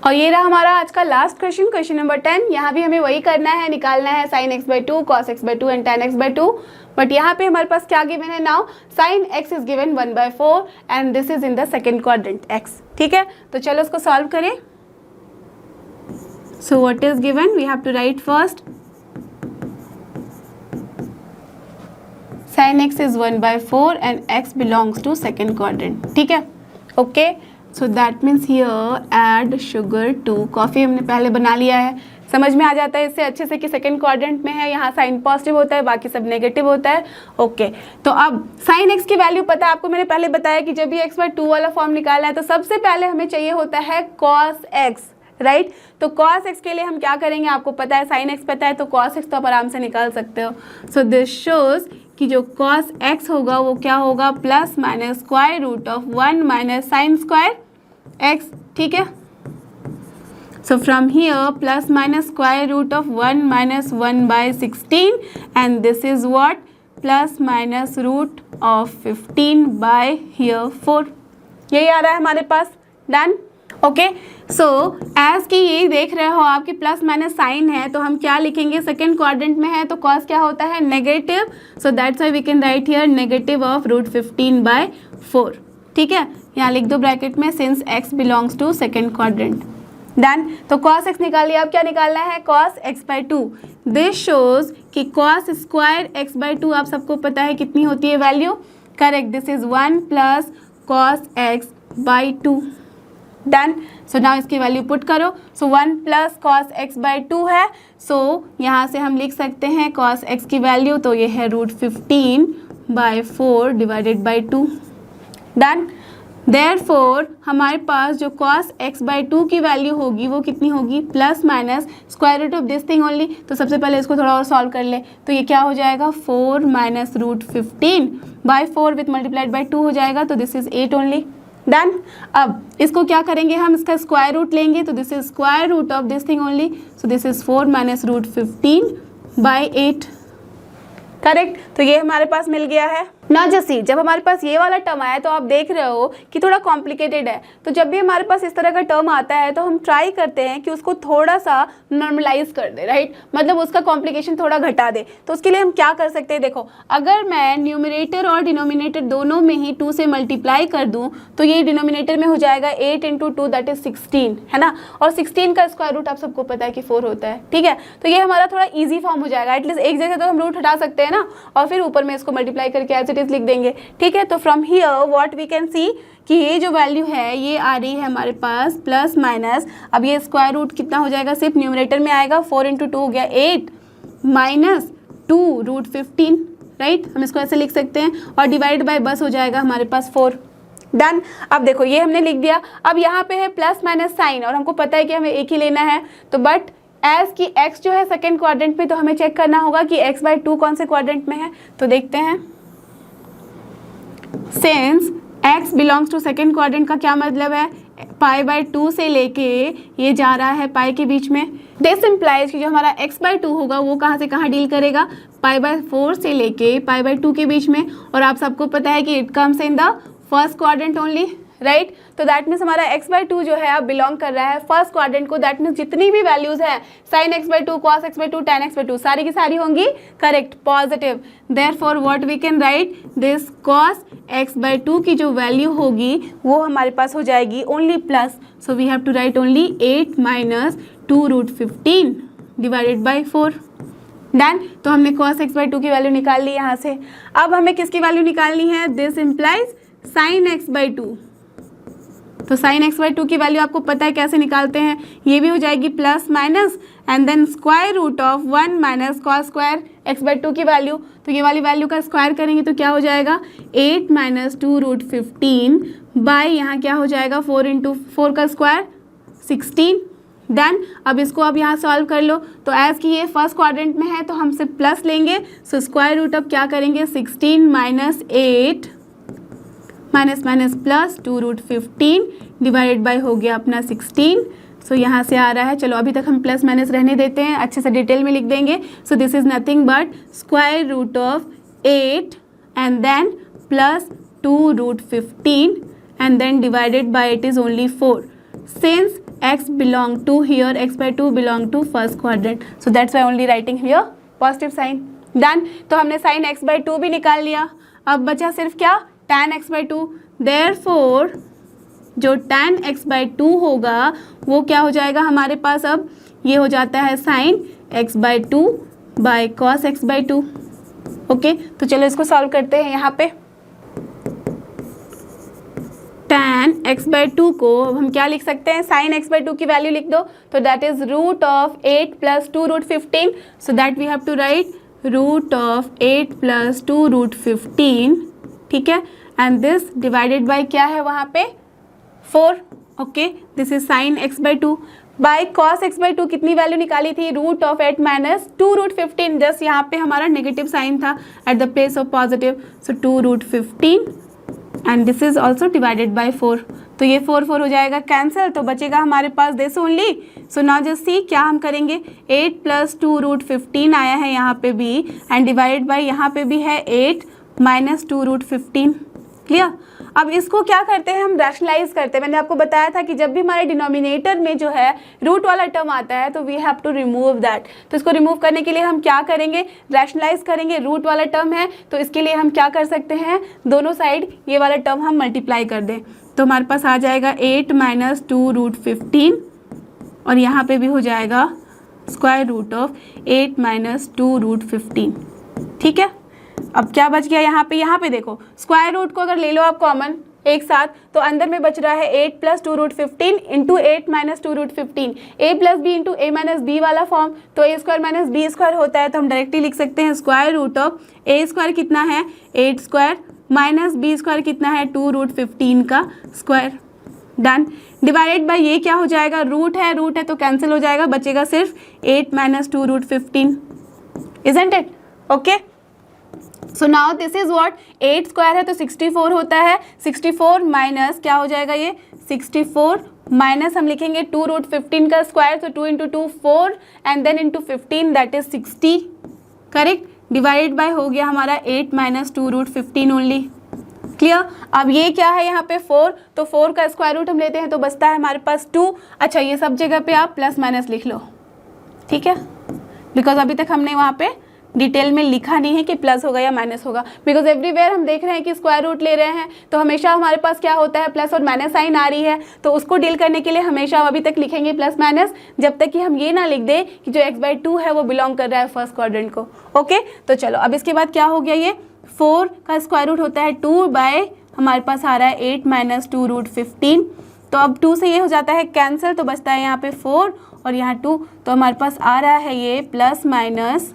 और ये रहा हमारा आज का लास्ट क्वेश्चन, क्वेश्चन नंबर 10। यहाँ भी हमें वही करना है, निकालना है sin x/2, cos x/2 and tan x/2, but यहाँ पे हमारे पास क्या गिवन है, now sin x is given 1/4 and this is in the second quadrant x। ठीक है, तो चलो उसको सॉल्व करें। So what is given, we have to write first sin x is 1/4 and x belongs to second quadrant। ठीक है, okay, so that means here add sugar to coffee, हमने पहले बना लिया है, समझ में आ जाता है इससे अच्छे से कि सेकंड क्वाड्रेंट में है, यहाँ साइन पॉजिटिव होता है, बाकी सब नेगेटिव होता है। ओके, तो अब साइन एक्स की वैल्यू पता है आपको, मैंने पहले बताया कि जब भी x/2 वाला फॉर्म निकालना है तो सबसे पहले हमें चाहिए होता है cos x, राइट। तो cos x के लिए हम क्या करेंगे, आपको पता है sin x पता है, तो cos x तो आप आराम से निकाल सकते हो। सो दिस शोज कि जो cos x होगा वो क्या होगा, +- √1 - sin स्क्वायर x। ठीक है, so from here +- √1 - 1/16 and this is what, +-√15/4। यही आ रहा है हमारे पास। Done, okay. सो एज की ये देख रहे हो आपकी प्लस माइनस साइन है, तो हम क्या लिखेंगे, सेकेंड क्वाड्रेंट में है तो कॉस क्या होता है, negative. So that's why we can write here -√15/4। ठीक है, यहाँ लिख दो ब्रैकेट में, since x belongs to second quadrant. Done, तो cos x निकाल लिया, अब क्या निकालना है, cos x/2। दिस शोज कि cos स्क्वायर x/2 आप सबको पता है कितनी होती है value, correct, this is 1 + cos x/2। Done, so now इसकी वैल्यू पुट करो। सो 1 + cos x/2 है, सो यहाँ से हम लिख सकते हैं cos x की वैल्यू, तो ये है √15/4 डिवाइडेड बाई 2। डन, देयरफॉर हमारे पास जो cos x/2 की वैल्यू होगी वो कितनी होगी, +- square root of this thing only. तो सबसे पहले इसको थोड़ा और सॉल्व कर ले, तो ये क्या हो जाएगा, 4 - √15/4 विथ मल्टीप्लाइड बाई 2 हो जाएगा, तो दिस इज 8 ओनली। डन, अब इसको क्या करेंगे, हम इसका स्क्वायर रूट लेंगे, तो this is square root of this thing only, so this is 4 - √15/8। Correct, तो ये हमारे पास मिल गया है ना। जैसे जब हमारे पास ये वाला टर्म आया तो आप देख रहे हो कि थोड़ा कॉम्प्लिकेटेड है, तो जब भी हमारे पास इस तरह का टर्म आता है तो हम ट्राई करते हैं कि उसको थोड़ा सा नॉर्मलाइज कर दे, राइट, मतलब उसका कॉम्प्लिकेशन थोड़ा घटा दे। तो उसके लिए हम क्या कर सकते हैं, देखो अगर मैं न्यूमरेटर और डिनोमिनेटर दोनों में ही 2 से मल्टीप्लाई कर दूं तो ये डिनोमिनेटर में हो जाएगा 8 × 2 दैट इज 16, है ना, और 16 का स्क्वायर रूट आप सबको पता है कि 4 होता है। ठीक है, तो ये हमारा थोड़ा ईजी फॉर्म हो जाएगा, एटलीस्ट एक जगह तो हम रूट हटा सकते हैं ना, और फिर ऊपर में इसको मल्टीप्लाई करके ऐसे इट इज लिख देंगे, ठीक है। तो from here what we can see कि ये जो वैल्यू है ये आ रही है हमारे पास प्लस माइनस, अब ये स्क्वायर रूट कितना हो जाएगा, सिर्फ न्यूमरेटर में आएगा, 4 × 2 हो गया 8 माइनस 2 रूट 15, राइट, हम इसको ऐसे लिख सकते हैं, और डिवाइड बाय बस हो जाएगा हमारे पास 4। डन। अब देखो ये हमने लिख दिया। अब यहाँ पे है प्लस माइनस साइन और हमको पता है कि हमें एक ही लेना है, तो बट एज की x जो है सेकेंड क्वाड्रेंट में, तो हमें चेक करना होगा कि x/2 कौन से क्वाड्रेंट में है। तो देखते हैं, since x belongs to second quadrant का क्या मतलब है, π/2 से लेके ये जा रहा है पाई के बीच में। दिस इम्प्लाइज कि जो हमारा x/2 होगा वो कहाँ से कहाँ डील करेगा, π/4 से लेके π/2 के बीच में, और आप सबको पता है कि it comes in the first quadrant only, right. तो दैट मीन्स हमारा x/2 जो है अब बिलोंग कर रहा है फर्स्ट क्वाड्रेंट को। दैट मीन्स जितनी भी वैल्यूज है sin x/2, cos x/2, tan x/2 सारी की सारी होंगी correct, positive. Therefore what we can write, this cos x/2 की जो वैल्यू होगी वो हमारे पास हो जाएगी only plus, so we have to write only 8 minus 2 root 15 divided by 4। Done. तो हमने cos x/2 की वैल्यू निकाल ली यहाँ से। अब हमें किसकी वैल्यू निकालनी है, दिस इम्प्लाइज sin x/2। तो sin x/2 की वैल्यू आपको पता है कैसे निकालते हैं, ये भी हो जाएगी plus minus and then square root of 1 minus cos square x/2 की वैल्यू। तो ये वाली वैल्यू का स्क्वायर करेंगे तो क्या हो जाएगा, 8 माइनस 2 रूट 15 बाई यहाँ क्या हो जाएगा 4 × 4 का स्क्वायर 16। डन। अब इसको अब यहाँ सॉल्व कर लो, तो एज कि ये फर्स्ट क्वाड्रेंट में है तो हम सिर्फ प्लस लेंगे, सो स्क्वायर रूट अब क्या करेंगे 16 minus 8 minus minus plus 2 root 15 divided by हो गया अपना 16। सो यहाँ से आ रहा है, चलो अभी तक हम प्लस माइनस रहने देते हैं, अच्छे से डिटेल में लिख देंगे। So this is nothing but square root of 8 and then plus 2 root 15 and then divided by it is only 4 since x belong to here, x/2 belong to first quadrant, so that's why only writing here positive sign. Done. तो हमने sin x/2 भी निकाल लिया। अब बचा सिर्फ क्या, tan x/2। Therefore जो tan x/2 होगा वो क्या हो जाएगा हमारे पास, अब ये हो जाता है sin x/2 by cos x/2। Okay, तो चलो इसको सॉल्व करते हैं। यहाँ पे tan x/2 को हम क्या लिख सकते हैं, sin x/2 की वैल्यू लिख दो, तो that is root of 8 plus 2 root 15, so that we have to write root of 8 plus 2 root 15, ठीक है, एंड दिस डिवाइडेड बाय क्या है वहाँ पे 4। Okay, this is sin x/2 by cos x/2 कितनी वैल्यू निकाली थी, root of 8 minus 2 root 15, just यहाँ पे हमारा नेगेटिव साइन था at the place of positive, so 2 root 15 and this is also divided by 4। तो ये 4 4 हो जाएगा कैंसिल, तो बचेगा हमारे पास this only. So now just see क्या हम करेंगे, 8 प्लस 2 रूट 15 आया है यहाँ पे भी एंड डिवाइडेड बाय यहाँ पे भी है 8 माइनस 2 रूट 15। क्लियर। अब इसको क्या करते हैं, हम रैशनलाइज करते हैं। मैंने आपको बताया था कि जब भी हमारे डिनोमिनेटर में जो है रूट वाला टर्म आता है तो we have to remove that. तो इसको रिमूव करने के लिए हम क्या करेंगे, रैशनलाइज करेंगे। रूट वाला टर्म है तो इसके लिए हम क्या कर सकते हैं, दोनों साइड ये वाला टर्म हम मल्टीप्लाई कर दें, तो हमारे पास आ जाएगा 8 माइनस 2 रूट 15 और यहाँ पे भी हो जाएगा square root of 8 minus 2 root 15। ठीक है, अब क्या बच गया यहाँ पे देखो, स्क्वायर रूट को अगर ले लो आप कॉमन एक साथ, तो अंदर में बच रहा है 8 plus 2 root 15 into 8 minus 2 root 15, a plus b into a minus b वाला फॉर्म, तो a square minus b square होता है, तो हम डायरेक्टली लिख सकते हैं square root of a square कितना है 8 स्क्वायर माइनस बी स्क्वायर कितना है 2 रूट 15 का स्क्वायर। डन। डिवाइडेड बाय ये क्या हो जाएगा, रूट है तो कैंसिल हो जाएगा, बचेगा सिर्फ 8 minus 2 root 15, isn't it. Okay, so now this is what, 8 square है तो 64 होता है, 64 माइनस क्या हो जाएगा ये 64 माइनस हम लिखेंगे 2 रूट 15 का स्क्वायर, तो 2 into 2 4 and then into 15 that is 60, correct. Divided by हो गया हमारा 8 माइनस 2 रूट 15 ओनली। क्लियर। अब ये क्या है यहाँ पे 4, तो 4 का स्क्वायर रूट हम लेते हैं तो बचता है हमारे पास 2। अच्छा, ये सब जगह पे आप प्लस माइनस लिख लो, ठीक है, बिकॉज अभी तक हमने वहाँ पे डिटेल में लिखा नहीं है कि प्लस होगा या माइनस होगा, बिकॉज एवरीवेयर हम देख रहे हैं कि स्क्वायर रूट ले रहे हैं तो हमेशा हमारे पास क्या होता है, प्लस और माइनस साइन आ रही है, तो उसको डील करने के लिए हमेशा अभी तक लिखेंगे प्लस माइनस, जब तक कि हम ये ना लिख दें कि जो x/2 है वो बिलोंग कर रहा है फर्स्ट क्वाड्रेंट को। ओके, तो चलो अब इसके बाद क्या हो गया, ये 4 का स्क्वायर रूट होता है 2 बाय हमारे पास आ रहा है 8 माइनस 2 रूट 15। तो अब 2 से ये हो जाता है कैंसिल, तो बचता है यहाँ पे 4 और यहाँ 2, तो हमारे पास आ रहा है ये plus minus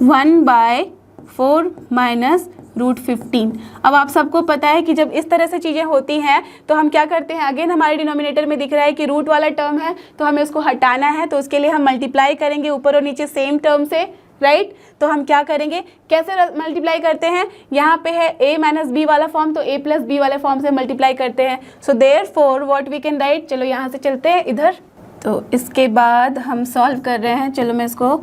1 by 4 minus root 15। अब आप सबको पता है कि जब इस तरह से चीज़ें होती हैं तो हम क्या करते हैं, अगेन हमारे डिनोमिनेटर में दिख रहा है कि रूट वाला टर्म है तो हमें उसको हटाना है, तो उसके लिए हम मल्टीप्लाई करेंगे ऊपर और नीचे सेम टर्म से, राइट। तो हम क्या करेंगे, कैसे मल्टीप्लाई करते हैं, यहाँ पे है a माइनस बी वाला फॉर्म, तो a प्लस बी वाले फॉर्म से मल्टीप्लाई करते हैं। So therefore what we can write, चलो यहाँ से चलते हैं इधर। तो इसके बाद हम सॉल्व कर रहे हैं, चलो मैं इसको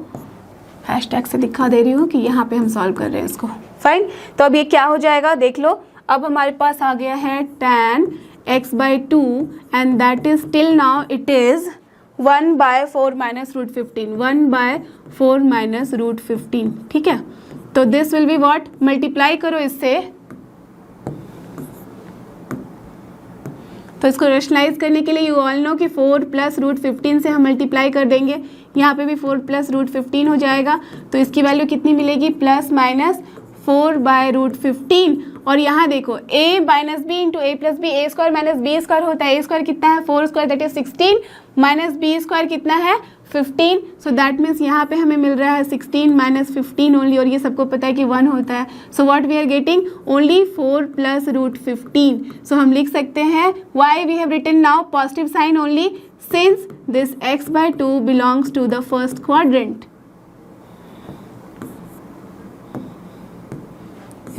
हैशटैग से दिखा दे रही हूँ कि यहाँ पे हम सॉल्व कर रहे हैं इसको, फाइन। तो अब ये क्या हो जाएगा देख लो, अब हमारे पास आ गया है tan x/2 and that is till now it is 1 by 4 minus root 15, 1 by 4 minus root 15, ठीक है। तो this will be what, multiply करो इससे, तो इसको रेशनलाइज करने के लिए यू ऑल नो कि 4 प्लस रूट 15 से हम मल्टीप्लाई कर देंगे, यहाँ पे भी 4 प्लस रूट 15 हो जाएगा, तो इसकी वैल्यू कितनी मिलेगी, प्लस माइनस 4 बाय रूट 15। और यहाँ देखो a minus b into a plus b, a square minus b square होता है, ए स्क्वायर कितना है 4 square that is 16 minus b square कितना है 15। सो दैट मीन्स यहाँ पे हमें मिल रहा है 16 माइनस 15 ओनली, और ये सबको पता है कि 1 होता है। So what we are getting only 4 plus root 15। So हम लिख सकते हैं why we have written now positive sine only since this x/2 belongs to the first quadrant,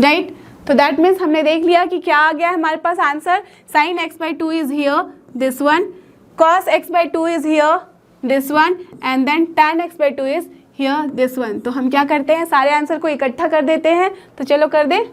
right. तो दैट मीन्स हमने देख लिया कि क्या आ गया हमारे पास answer, sine x/2 is here this one, cos x/2 is here this one and then tan x/2 is here this one. तो हम क्या करते हैं, सारे आंसर को इकट्ठा कर देते हैं, तो चलो कर दे।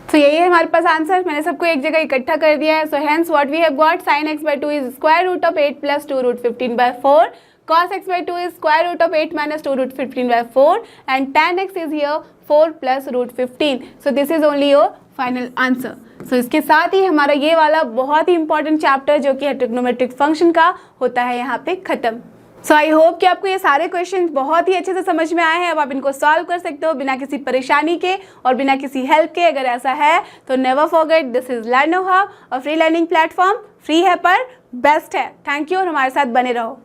तो यही है हमारे पास आंसर, मैंने सबको एक जगह इकट्ठा कर दिया है। So hence what we have got, sine x/2 is square root of 8 plus 2 root 15 by 4, cos x/2 is square root of 8 minus 2 root 15 by 4 and tan x is here 4 plus root 15। So this is only your final answer. So इसके साथ ही हमारा ये वाला बहुत ही important chapter जो कि trigonometric function का होता है यहाँ पे खत्म। सो आई होप कि आपको ये सारे क्वेश्चन बहुत ही अच्छे से समझ में आए हैं। अब आप इनको सॉल्व कर सकते हो बिना किसी परेशानी के और बिना किसी हेल्प के। अगर ऐसा है तो never forget this is लर्नो hub, और फ्री लर्निंग प्लेटफॉर्म, फ्री है पर बेस्ट है। थैंक यू और हमारे साथ बने रहो।